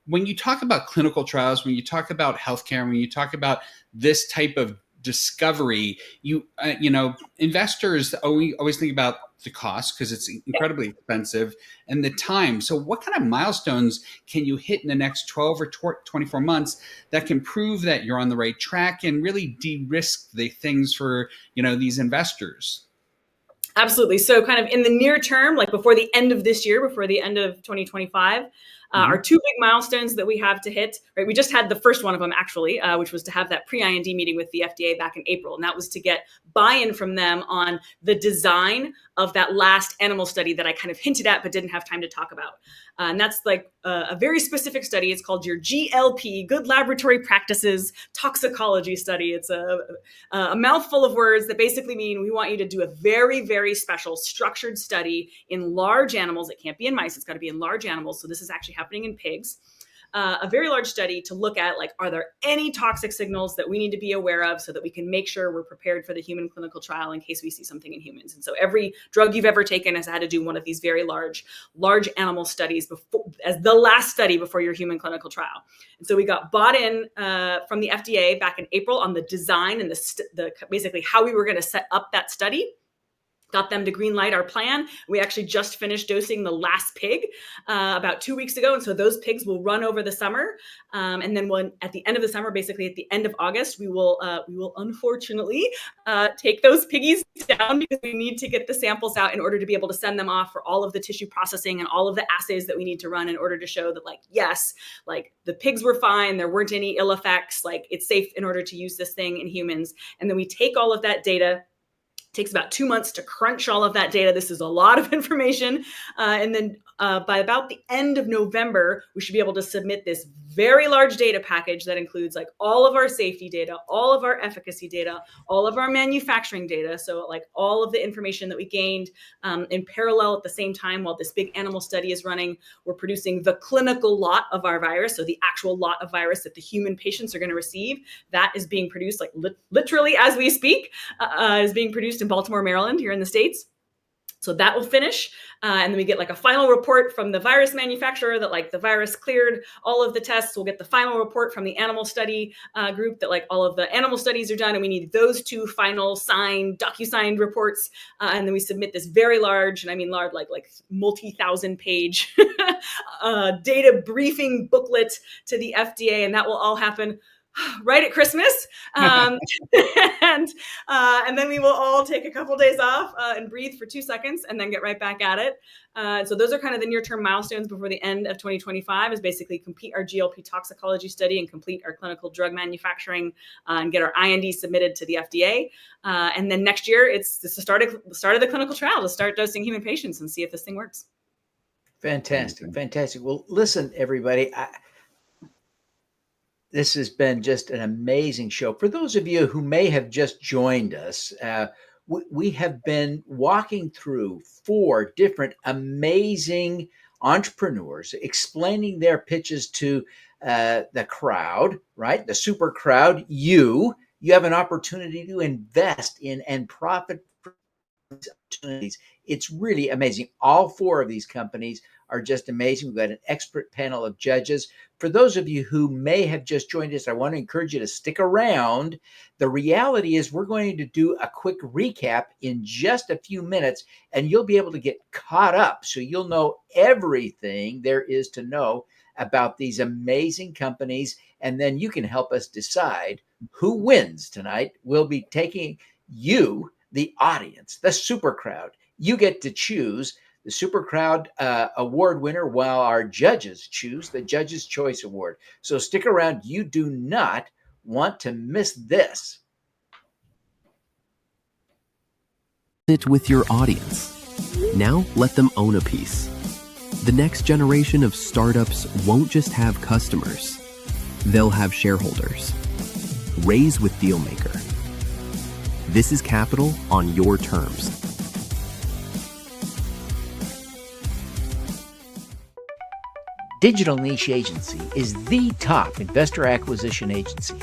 When you talk about clinical trials, when you talk about healthcare, when you talk about this type of discovery, investors always think about the cost because it's incredibly expensive, and the time. So what kind of milestones can you hit in the next 12 or 24 months that can prove that you're on the right track and really de-risk the things for these investors? Absolutely. So kind of in the near term, before the end of this year, before the end of 2025, our 2 big milestones that we have to hit, right? We just had the first one of them actually, which was to have that pre-IND meeting with the FDA back in April. And that was to get buy-in from them on the design of that last animal study that I kind of hinted at, but didn't have time to talk about. And that's a very specific study. It's called your GLP, Good Laboratory Practices Toxicology Study. It's a mouthful of words that basically mean we want you to do a very, very special structured study in large animals. It can't be in mice. It's got to be in large animals. So this is actually happening in pigs. A very large study to look at are there any toxic signals that we need to be aware of so that we can make sure we're prepared for the human clinical trial in case we see something in humans. And so every drug you've ever taken has had to do one of these very large animal studies before, as the last study before your human clinical trial. And so we got bought in from the FDA back in April on the design and the basically how we were going to set up that study. Got them to green light our plan. We actually just finished dosing the last pig about 2 weeks ago. And so those pigs will run over the summer. And then at the end of the summer, basically at the end of August, we will unfortunately take those piggies down because we need to get the samples out in order to be able to send them off for all of the tissue processing and all of the assays that we need to run in order to show that yes, the pigs were fine. There weren't any ill effects. It's safe in order to use this thing in humans. And then we take all of that data. Takes about 2 months to crunch all of that data. This is a lot of information. And then by about the end of November, we should be able to submit this very large data package that includes like all of our safety data, all of our efficacy data, all of our manufacturing data. So like all of the information that we gained in parallel at the same time while this big animal study is running. We're producing the clinical lot of our virus. So the actual lot of virus that the human patients are going to receive, that is being produced like literally as we speak, is being produced in Baltimore, Maryland, here in the States. So that will finish. And then we get like a final report from the virus manufacturer that like the virus cleared all of the tests. We'll get the final report from the animal study group that like all of the animal studies are done. And we need those two final signed, docu-signed reports. And then we submit this very large, and I mean large, like multi-thousand page data briefing booklet to the FDA. And that will all happen right at Christmas. And then we will all take a couple days off and breathe for 2 seconds and then get right back at it. So those are kind of the near-term milestones before the end of 2025 is basically complete our GLP toxicology study and complete our clinical drug manufacturing and get our IND submitted to the FDA. And then next year, it's the start of the clinical trial to start dosing human patients and see if this thing works. Fantastic. Fantastic. Well, listen, everybody, this has been just an amazing show. For those of you who may have just joined us, we have been walking through 4 different amazing entrepreneurs explaining their pitches to the crowd, right? The super crowd. You have an opportunity to invest in and profit from these opportunities. It's really amazing. All 4 of these companies are just amazing. We've got an expert panel of judges. For those of you who may have just joined us, I want to encourage you to stick around. The reality is we're going to do a quick recap in just a few minutes, and you'll be able to get caught up. So you'll know everything there is to know about these amazing companies, and then you can help us decide who wins tonight. We'll be taking you, the audience, the super crowd. You get to choose the SuperCrowd Award winner, while our judges choose the Judges' Choice Award. So stick around. You do not want to miss this. It with your audience. Now let them own a piece. The next generation of startups won't just have customers. They'll have shareholders. Raise with Dealmaker. This is capital on your terms. Digital Niche Agency is the top investor acquisition agency.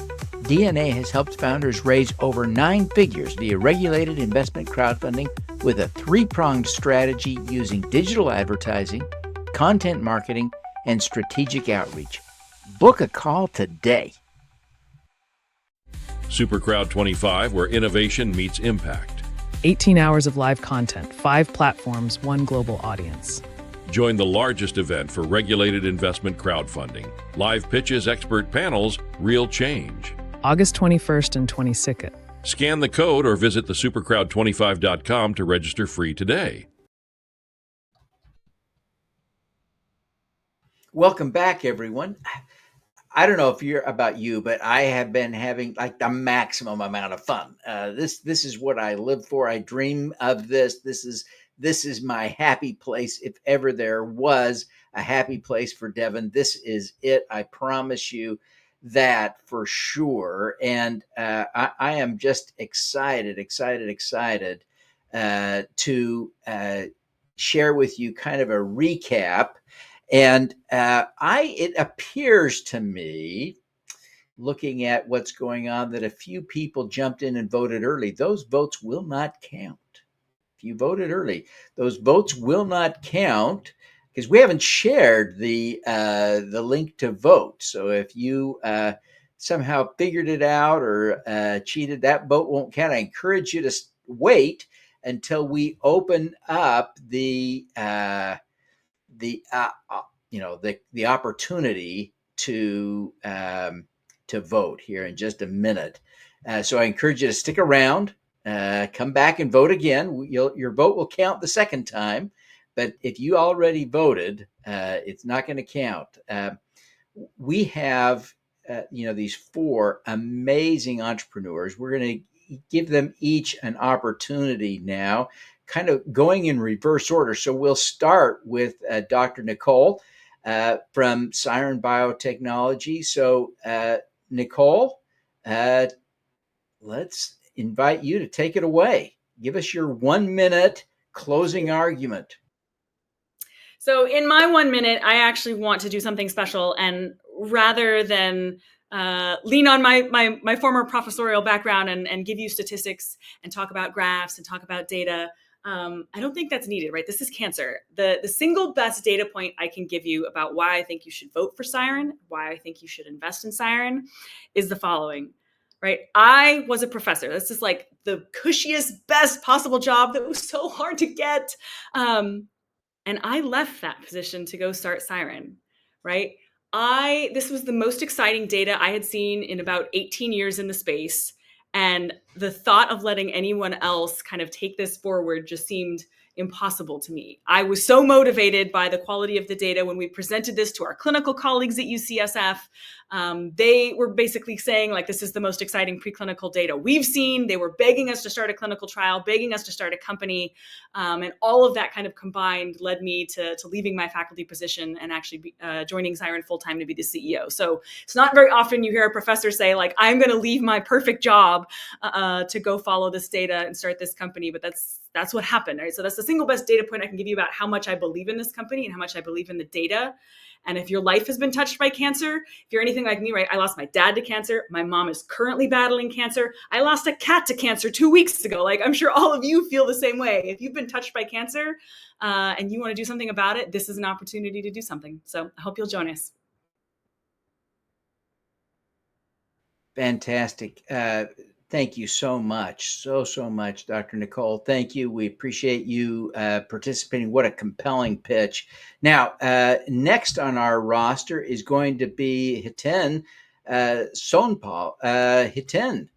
DNA has helped founders raise over 9 figures via regulated investment crowdfunding with a 3-pronged strategy using digital advertising, content marketing, and strategic outreach. Book a call today. SuperCrowd 25, where innovation meets impact. 18 hours of live content, 5 platforms, 1 global audience. Join the largest event for regulated investment crowdfunding. Live pitches, expert panels, real change. August 21st and 22nd. Scan the code or visit the supercrowd25.com to register free today. Welcome back, everyone. I don't know if you're about you, but I have been having like the maximum amount of fun. This is what I live for. I dream of this. This is my happy place. If ever there was a happy place for Devin, this is it. I promise you that for sure. And I am just excited to share with you kind of a recap. And it appears to me, looking at what's going on, that a few people jumped in and voted early. Those votes will not count. If you voted early, those votes will not count because we haven't shared the link to vote. So if you somehow figured it out or cheated, that vote won't count. I encourage you to wait until we open up the opportunity to vote here in just a minute. So I encourage you to stick around. Come back and vote again. Your vote will count the second time, but if you already voted, it's not going to count. We have, these 4 amazing entrepreneurs. We're going to give them each an opportunity now, kind of going in reverse order. So we'll start with Dr. Nicole from Siren Biotechnology. So Nicole, let's invite you to take it away. Give us your 1 minute closing argument. So in my 1 minute, I actually want to do something special, and rather than lean on my former professorial background and give you statistics and talk about graphs and talk about data, I don't think that's needed, right? This is cancer. The single best data point I can give you about why I think you should vote for Siren, why I think you should invest in Siren, is the following. Right. I was a professor. This is like the cushiest, best possible job that was so hard to get. And I left that position to go start Siren, right? This was the most exciting data I had seen in about 18 years in the space. And the thought of letting anyone else kind of take this forward just seemed impossible to me. I was so motivated by the quality of the data when we presented this to our clinical colleagues at UCSF. They were basically saying, like, this is the most exciting preclinical data we've seen. They were begging us to start a clinical trial, begging us to start a company. And all of that kind of combined led me to leaving my faculty position and actually joining Siren full-time to be the CEO. So it's not very often you hear a professor say, like, I'm going to leave my perfect job to go follow this data and start this company. But that's what happened, right? So that's the single best data point I can give you about how much I believe in this company and how much I believe in the data. And if your life has been touched by cancer, if you're anything like me, right? I lost my dad to cancer. My mom is currently battling cancer. I lost a cat to cancer 2 weeks ago. Like, I'm sure all of you feel the same way. If you've been touched by cancer and you want to do something about it, this is an opportunity to do something. So I hope you'll join us. Fantastic. Thank you so much. So much, Dr. Nicole. Thank you. We appreciate you participating. What a compelling pitch. Now, next on our roster is going to be Hiten Sonpal. Hiten,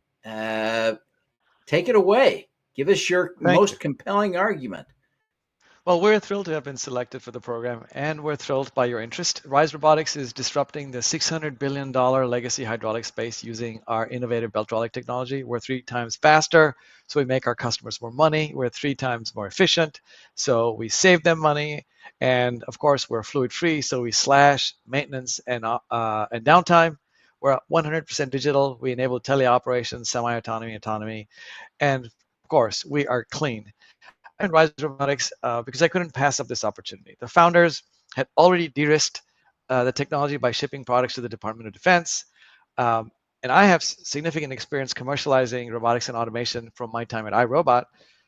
take it away. Give us your most compelling argument. Well, we're thrilled to have been selected for the program, and we're thrilled by your interest. RISE Robotics is disrupting the $600 billion legacy hydraulic space using our innovative belt-rolling technology. We're 3 times faster, so we make our customers more money. We're 3 times more efficient, so we save them money. And of course, we're fluid-free, so we slash maintenance and downtime. We're 100% digital. We enable teleoperations, semi-autonomy, autonomy. And of course, we are clean. And RISE Robotics because I couldn't pass up this opportunity. The founders had already de-risked the technology by shipping products to the Department of Defense. And I have significant experience commercializing robotics and automation from my time at iRobot.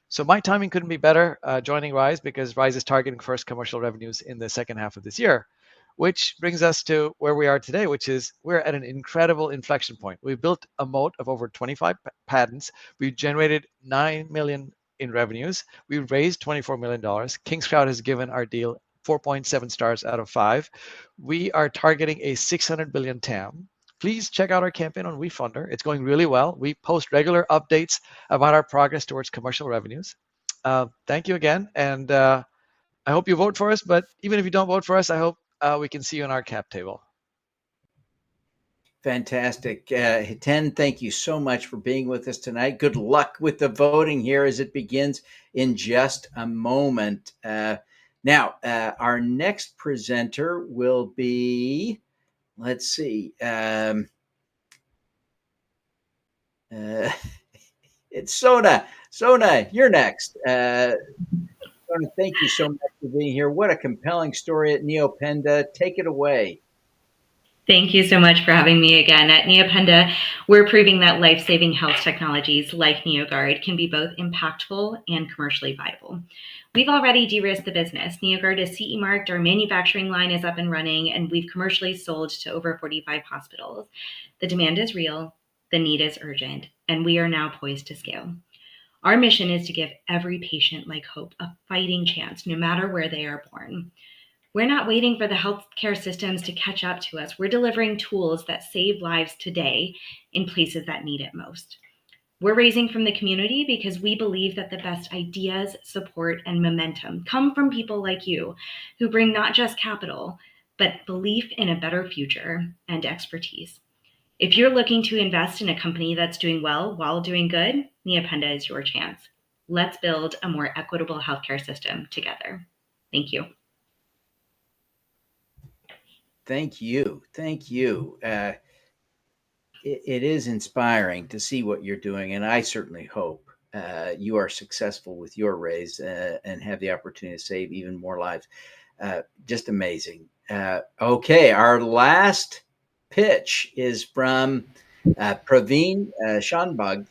So my timing couldn't be better joining RISE, because RISE is targeting first commercial revenues in the second half of this year, which brings us to where we are today, which is we're at an incredible inflection point. We've built a moat of over 25 patents. We've generated $9 million in revenues. We raised $24 million. SuperCrowd has given our deal 4.7 stars out of 5. We are targeting a $600 billion TAM. Please check out our campaign on WeFunder. It's going really well. We post regular updates about our progress towards commercial revenues. Thank you again, and I hope you vote for us. But even if you don't vote for us, I hope we can see you on our cap table. Fantastic. Hiten, thank you so much for being with us tonight. Good luck with the voting here as it begins in just a moment. Now, our next presenter will be, let's see, it's Sona. Sona, you're next. Sona, thank you so much for being here. What a compelling story at Neopenda. Take it away. Thank you so much for having me again. At Neopenda, we're proving that life-saving health technologies like NeoGuard can be both impactful and commercially viable. We've already de-risked the business. NeoGuard is CE marked, our manufacturing line is up and running, and we've commercially sold to over 45 hospitals. The demand is real, the need is urgent, and we are now poised to scale. Our mission is to give every patient like Hope a fighting chance, no matter where they are born. We're not waiting for the healthcare systems to catch up to us. We're delivering tools that save lives today in places that need it most. We're raising from the community because we believe that the best ideas, support, and momentum come from people like you who bring not just capital, but belief in a better future and expertise. If you're looking to invest in a company that's doing well while doing good, Neopenda is your chance. Let's build a more equitable healthcare system together. Thank you. Thank you. Thank you. It is inspiring to see what you're doing, and I certainly hope you are successful with your raise and have the opportunity to save even more lives. Just amazing. Okay, our last pitch is from Praveen Shanbag.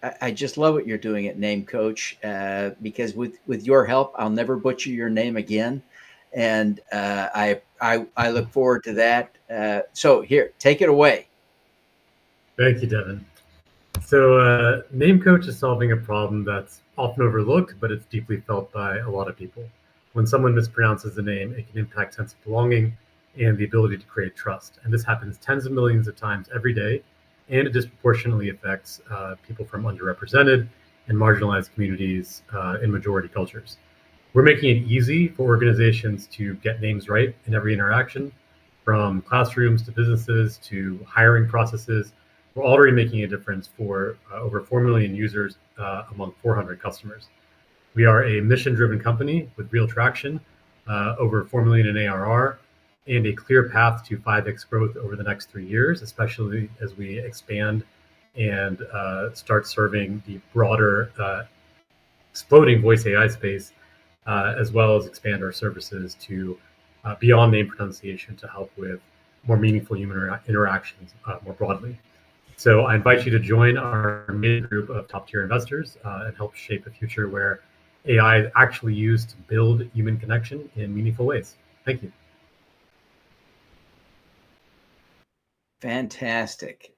I just love what you're doing at Name Coach because with your help, I'll never butcher your name again, and I look forward to that. So here, take it away. Thank you, Devin. So Name Coach is solving a problem that's often overlooked, but it's deeply felt by a lot of people. When someone mispronounces a name, it can impact sense of belonging and the ability to create trust. And this happens tens of millions of times every day, and it disproportionately affects people from underrepresented and marginalized communities in majority cultures. We're making it easy for organizations to get names right in every interaction, from classrooms to businesses to hiring processes. We're already making a difference for over 4 million users among 400 customers. We are a mission-driven company with real traction, over 4 million in ARR, and a clear path to 5x growth over the next 3 years, especially as we expand and start serving the broader exploding voice AI space, as well as expand our services to beyond name pronunciation to help with more meaningful human interactions more broadly. So I invite you to join our main group of top-tier investors and help shape a future where AI is actually used to build human connection in meaningful ways. Thank you. Fantastic.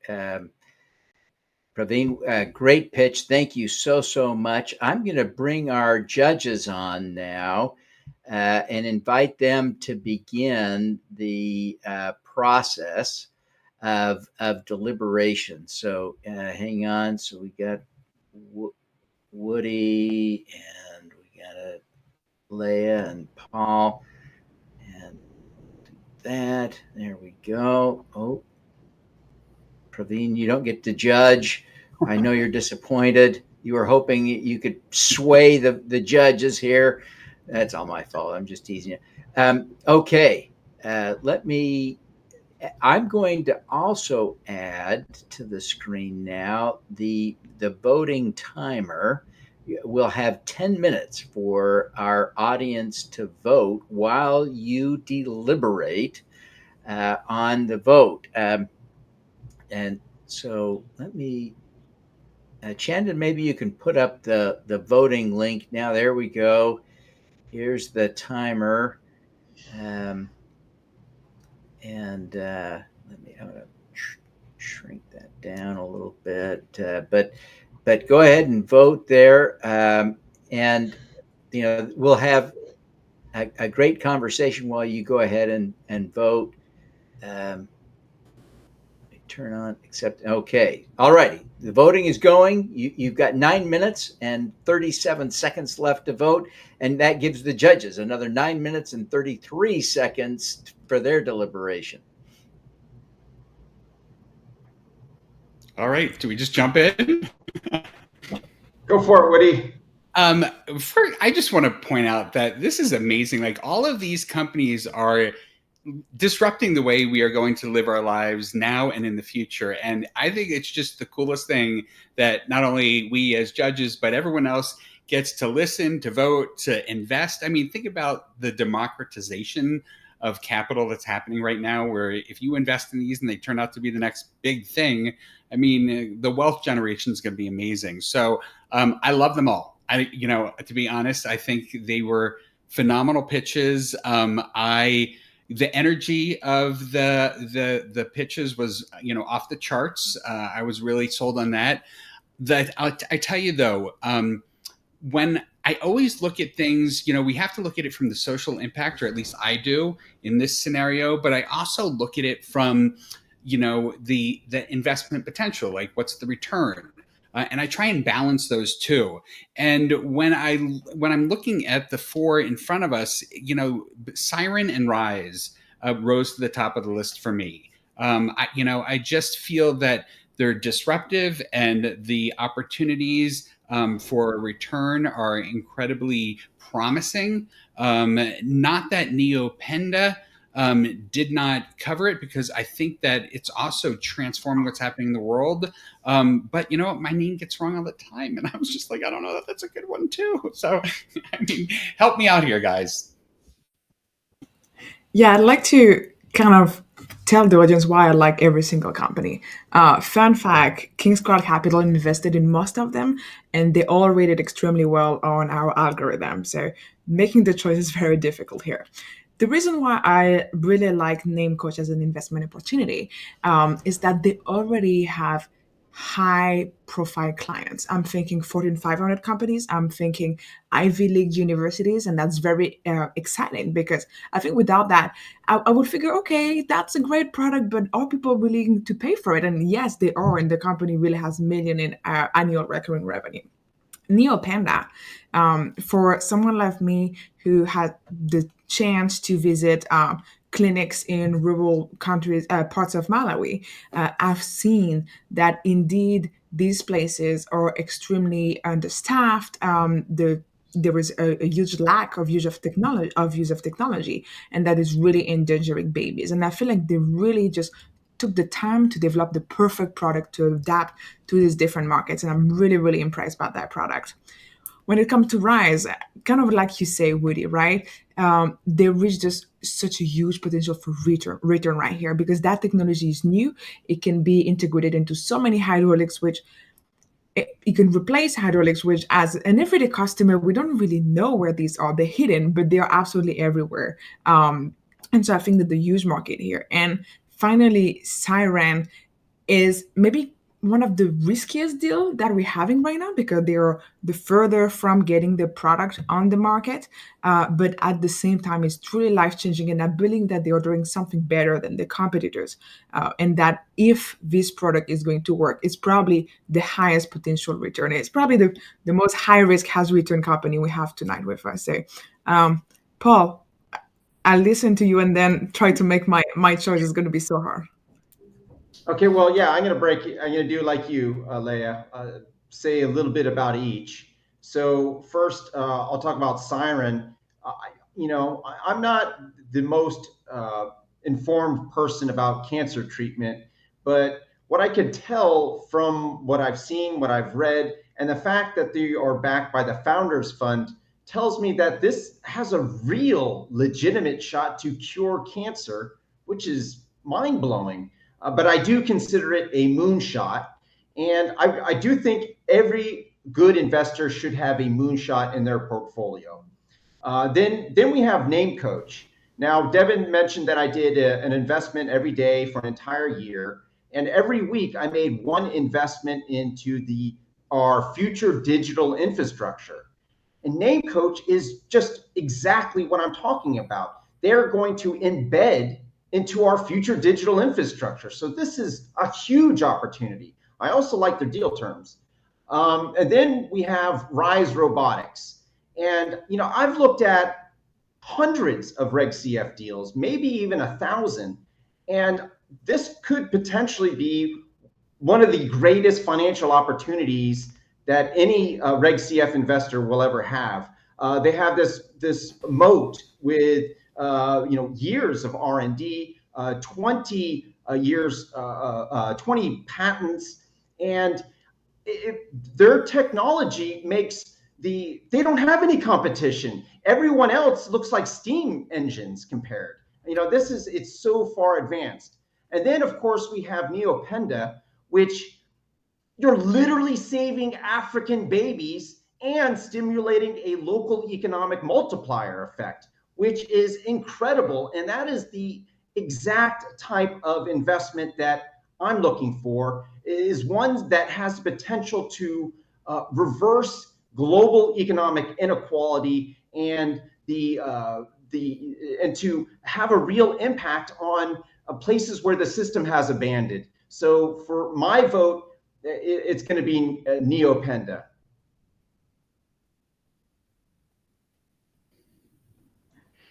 Praveen, great pitch. Thank you so much. I'm going to bring our judges on now and invite them to begin the process of deliberation. So hang on. So we got Woody and we got Leah and Paul and that. There we go. Oh, Praveen, you don't get to judge. I know you're disappointed. You were hoping you could sway the judges here. That's all my fault. I'm just teasing you. Okay, I'm going to also add to the screen now the voting timer. We'll have 10 minutes for our audience to vote while you deliberate on the vote. And so let me, Chandon, maybe you can put up the voting link now. There we go. Here's the timer. I'm going to shrink that down a little bit, but go ahead and vote there. And, we'll have a great conversation while you go ahead and vote. Turn on accept. Okay. All righty. The voting is going. You've got 9 minutes and 37 seconds left to vote. And that gives the judges another 9 minutes and 33 seconds for their deliberation. All right. Do we just jump in? Go for it, Woody. I just want to point out that this is amazing. Like, all of these companies are disrupting the way we are going to live our lives now and in the future. And I think it's just the coolest thing that not only we as judges, but everyone else gets to listen, to vote, to invest. I mean, think about the democratization of capital that's happening right now, where if you invest in these and they turn out to be the next big thing, I mean, the wealth generation is going to be amazing. So I love them all. To be honest, I think they were phenomenal pitches. The energy of the pitches was, off the charts. I was really sold on that. I tell you though, when I always look at things, we have to look at it from the social impact, or at least I do in this scenario. But I also look at it from, the investment potential, like what's the return? and I try and balance those two. And when I'm looking at the four in front of us, Siren and RISE rose to the top of the list for me. I just feel that they're disruptive, and the opportunities for a return are incredibly promising. Not that Neopenda did not cover it, because I think that it's also transforming what's happening in the world. But you know what? My name gets wrong all the time. And I was just like, I don't know that that's a good one too. So, help me out here, guys. Yeah, I'd like to kind of tell the audience why I like every single company. Fun fact, KingsCrowd Capital invested in most of them, and they all rated extremely well on our algorithm. So making the choice is very difficult here. The reason why I really like NameCoach as an investment opportunity is that they already have high profile clients. I'm thinking Fortune 500 companies, I'm thinking Ivy League universities, and that's very exciting, because I think without that, I would figure, okay, that's a great product, but are people willing to pay for it? And yes, they are, and the company really has million in annual recurring revenue. Neopanda, for someone like me who had the chance to visit clinics in rural countries, parts of Malawi, I've seen that indeed these places are extremely understaffed. There is a huge lack of use of technology, and that is really endangering babies. And I feel like they really just took the time to develop the perfect product to adapt to these different markets, and I'm really, really impressed by that product. When it comes to RISE, kind of like you say, Woody, right? There is just such a huge potential for return right here, because that technology is new. It can be integrated into so many hydraulics, which it can replace hydraulics, which as an everyday customer, we don't really know where these are. They're hidden, but they are absolutely everywhere. And so I think that the huge market here. And finally, Siren is maybe one of the riskiest deal that we're having right now, because they are the further from getting the product on the market. But at the same time, it's truly life-changing, and I believe that they are doing something better than the competitors. And that if this product is going to work, it's probably the highest potential return. It's probably the most high-risk, high-return company we have tonight with us. So, Paul, I'll listen to you and then try to make my choice. Is going to be so hard. Okay, well, yeah, I'm going to do like you, Leah, say a little bit about each. So first, I'll talk about Siren. I'm not the most informed person about cancer treatment, but what I can tell from what I've seen, what I've read, and the fact that they are backed by the Founders Fund tells me that this has a real legitimate shot to cure cancer, which is mind-blowing. But I do consider it a moonshot. And I do think every good investor should have a moonshot in their portfolio. Then we have NameCoach. Now, Devin mentioned that I did an investment every day for an entire year. And every week I made one investment into our future digital infrastructure. And NameCoach is just exactly what I'm talking about. They're going to embed into our future digital infrastructure. So this is a huge opportunity. I also like their deal terms. And then we have RISE Robotics. And I've looked at hundreds of Reg CF deals, maybe even 1,000. And this could potentially be one of the greatest financial opportunities that any Reg CF investor will ever have. They have this moat with years of R&D, 20 years, 20 patents, and their technology makes they don't have any competition. Everyone else looks like steam engines compared. It's so far advanced. And then of course we have Neopenda, which you're literally saving African babies and stimulating a local economic multiplier effect, which is incredible. And that is the exact type of investment that I'm looking for, is one that has potential to reverse global economic inequality and and to have a real impact on places where the system has abandoned. So for my vote, it's going to be Neopenda.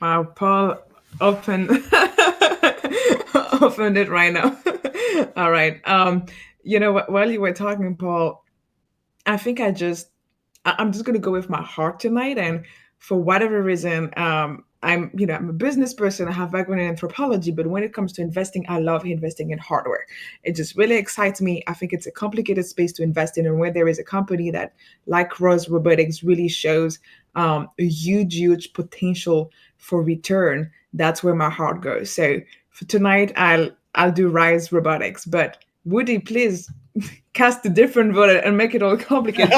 Wow, Paul, open opened it right now. All right. While you were talking, Paul, I think I'm just gonna go with my heart tonight, and for whatever reason, I'm a business person. I have background in anthropology, but when it comes to investing, I love investing in hardware. It just really excites me. I think it's a complicated space to invest in, and where there is a company that, like RISE Robotics, really shows a huge potential for return, that's where my heart goes. So for tonight, I'll do RISE Robotics, but Woody, please cast a different vote and make it all complicated.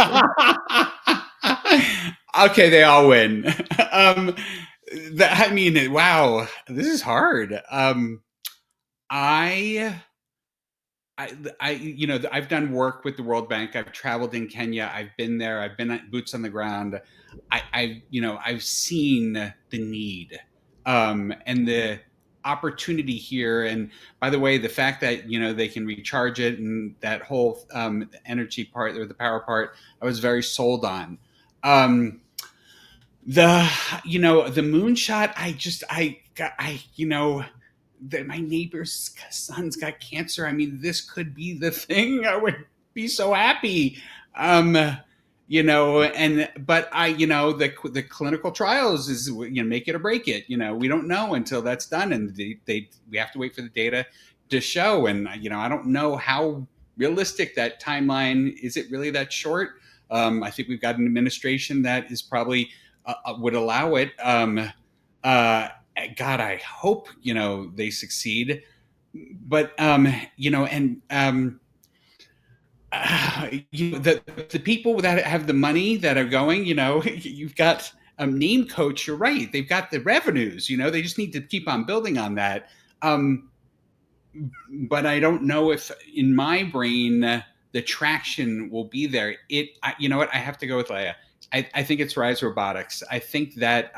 Okay, they all win. I mean, wow, this is hard. I, I've done work with the World Bank. I've traveled in Kenya. I've been there. I've been at boots on the ground. I've seen the need, and the opportunity here. And by the way, the fact that they can recharge it and that whole energy part or the power part, I was very sold on. The moonshot, my neighbor's son's got cancer. I mean, this could be the thing. I would be so happy. But the clinical trials is make it or break it. We don't know until that's done, and we have to wait for the data to show. And I don't know how realistic that timeline is. It really that short? I think we've got an administration that is probably would allow it. God, I hope they succeed. But the people that have the money that are going, you've got Name Coach. You're right; they've got the revenues. They just need to keep on building on that. But I don't know if in my brain the traction will be there. You know what? I have to go with Leia. I think it's RISE Robotics. I think that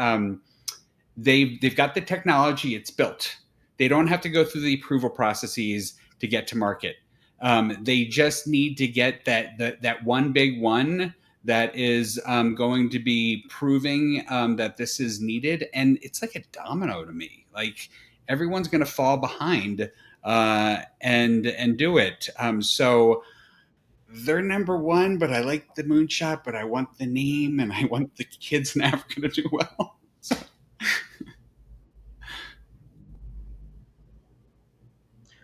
they've got the technology. It's built. They don't have to go through the approval processes to get to market. They just need to get that one big one that is going to be proving that this is needed. And it's like a domino to me. Like everyone's going to fall behind and do it. So they're number one, but I like the moonshot, but I want the name and I want the kids in Africa to do well. So.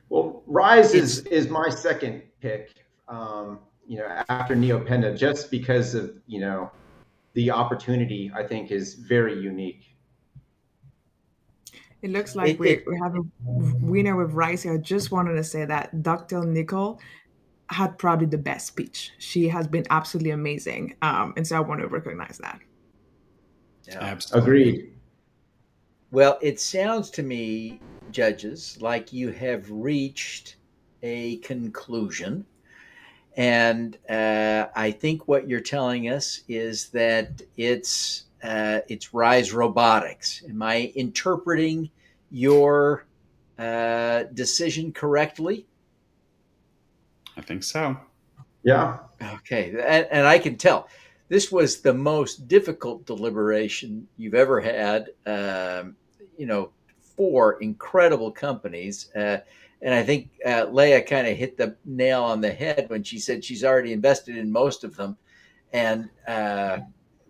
Well, RISE is my second pick, after Neopenda, just because of, the opportunity I think is very unique. It looks like we have a winner with RISE. I just wanted to say that Dr. Nicole had probably the best speech. She has been absolutely amazing. And so I want to recognize that. Yeah. Absolutely. Agreed. Well, it sounds to me, judges, like you have reached a conclusion. And I think what you're telling us is that it's RISE Robotics. Am I interpreting your decision correctly? I think so. Yeah. Okay, and I can tell this was the most difficult deliberation you've ever had. 4 incredible companies. And I think Leia kind of hit the nail on the head when she said she's already invested in most of them. And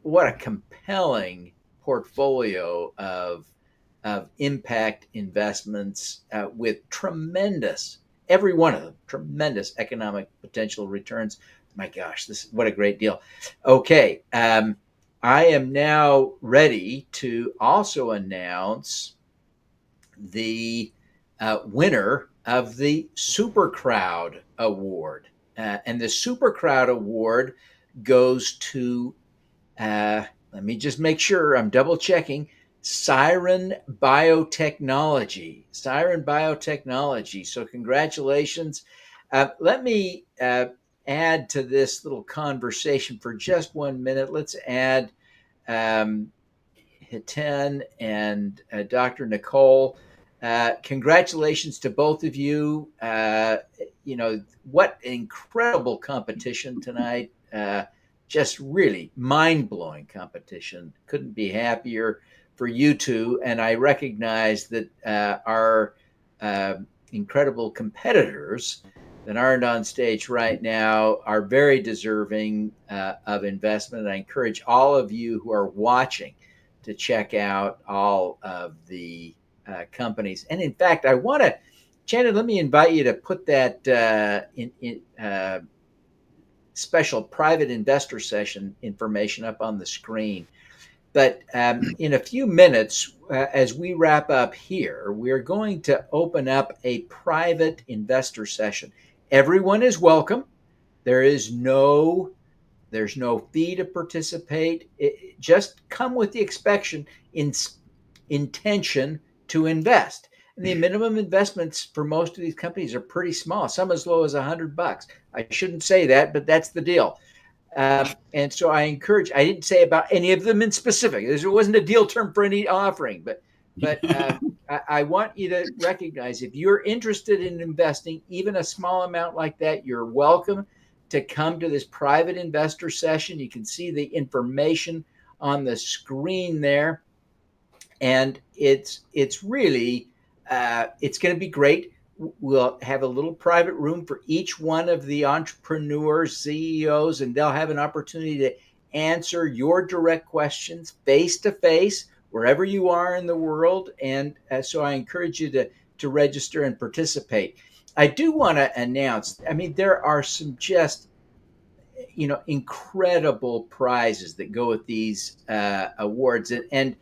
what a compelling portfolio of impact investments with tremendous, every one of them, tremendous economic potential returns. My gosh, what a great deal. Okay, I am now ready to also announce the winner of the SuperCrowd Award. And the SuperCrowd Award goes to, let me just make sure I'm double checking, Siren Biotechnology. Siren Biotechnology. So congratulations. Let me add to this little conversation for just 1 minute. Let's add Hiten and Dr. Nicole. Congratulations to both of you. What incredible competition tonight. Just really mind-blowing competition. Couldn't be happier for you two. And I recognize that our incredible competitors that aren't on stage right now are very deserving of investment. I encourage all of you who are watching to check out all of the companies. And in fact, I want to, Shannon, let me invite you to put that in special private investor session information up on the screen. But in a few minutes, as we wrap up here, we're going to open up a private investor session. Everyone is welcome. There's no fee to participate. Just come with the intention to invest. And the minimum investments for most of these companies are pretty small, some as low as $100. I shouldn't say that, but that's the deal. And so I encourage, I didn't say about any of them in specific. There wasn't a deal term for any offering, but I want you to recognize if you're interested in investing, even a small amount like that, you're welcome to come to this private investor session. You can see the information on the screen there. And it's really, it's going to be great. We'll have a little private room for each one of the entrepreneurs, CEOs, and they'll have an opportunity to answer your direct questions face to face, wherever you are in the world. And so I encourage you to register and participate. I do want to announce, I mean, there are some just, incredible prizes that go with these awards. And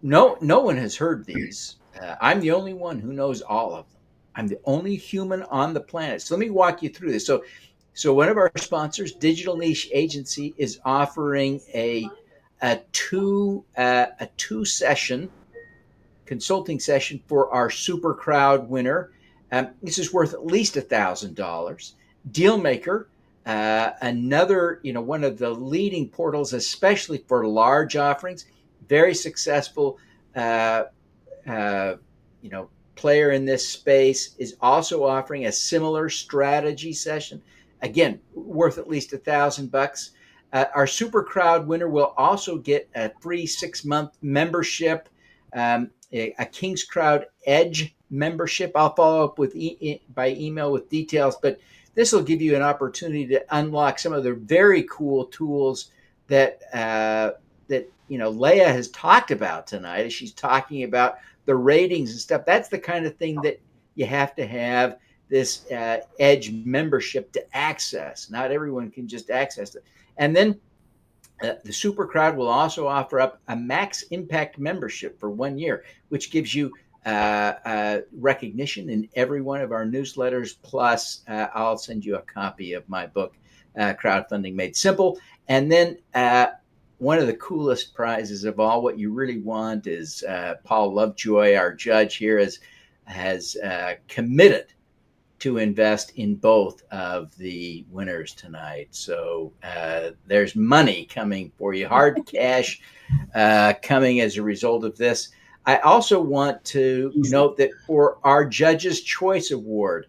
no one has heard these. I'm the only one who knows all of them. I'm the only human on the planet. So let me walk you through this. So one of our sponsors, Digital Niche Agency, is offering a two session consulting session for our SuperCrowd winner. This is worth at least $1,000. Dealmaker, another one of the leading portals, especially for large offerings, very successful player in this space, is also offering a similar strategy session. Again, worth at least $1,000. Our SuperCrowd winner will also get a free 6-month membership, a KingsCrowd Edge membership. I'll follow up with by email with details, but this will give you an opportunity to unlock some of the very cool tools that Leah has talked about tonight as she's talking about the ratings and stuff. That's the kind of thing that you have to have this Edge membership to access. Not everyone can just access it. And then the SuperCrowd will also offer up a max impact membership for 1 year, which gives you recognition in every one of our newsletters. Plus, I'll send you a copy of my book, Crowdfunding Made Simple. And then one of the coolest prizes of all, what you really want is Paul Lovejoy, our judge here, has committed to invest in both of the winners tonight. So there's money coming for you, hard cash coming as a result of this. I also want to note that for our Judge's Choice Award,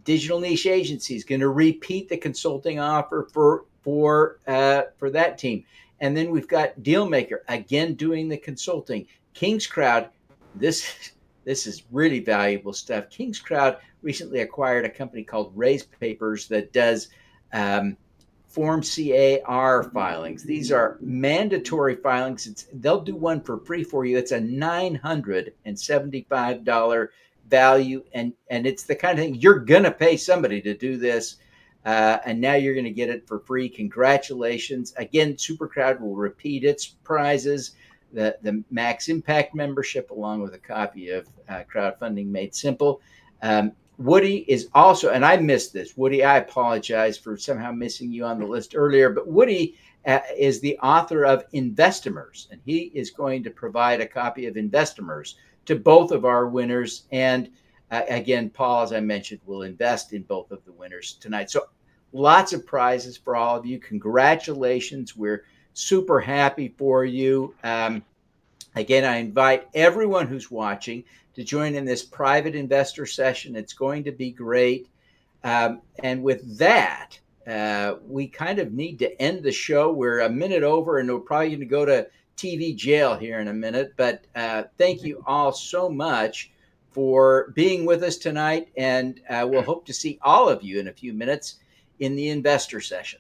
Digital Niche Agency is going to repeat the consulting offer for that team. And then we've got Dealmaker, again, doing the consulting. KingsCrowd, this is really valuable stuff. KingsCrowd recently acquired a company called Raise Papers that does Form CAR filings. These are mandatory filings. They'll do one for free for you. It's a $975 value, and it's the kind of thing you're going to pay somebody to do this. And now you're going to get it for free. Congratulations. Again, SuperCrowd will repeat its prizes, the Max Impact membership, along with a copy of Crowdfunding Made Simple. Woody is also, and I missed this. Woody, I apologize for somehow missing you on the list earlier, but Woody is the author of Investimers, and he is going to provide a copy of Investimers to both of our winners. And again, Paul, as I mentioned, will invest in both of the winners tonight. So lots of prizes for all of you. Congratulations. We're super happy for you. Again, I invite everyone who's watching to join in this private investor session. It's going to be great. And with that, we kind of need to end the show. We're a minute over, and we're probably going to go to TV jail here in a minute. But thank you all so much for being with us tonight. And we'll hope to see all of you in a few minutes in the investor session.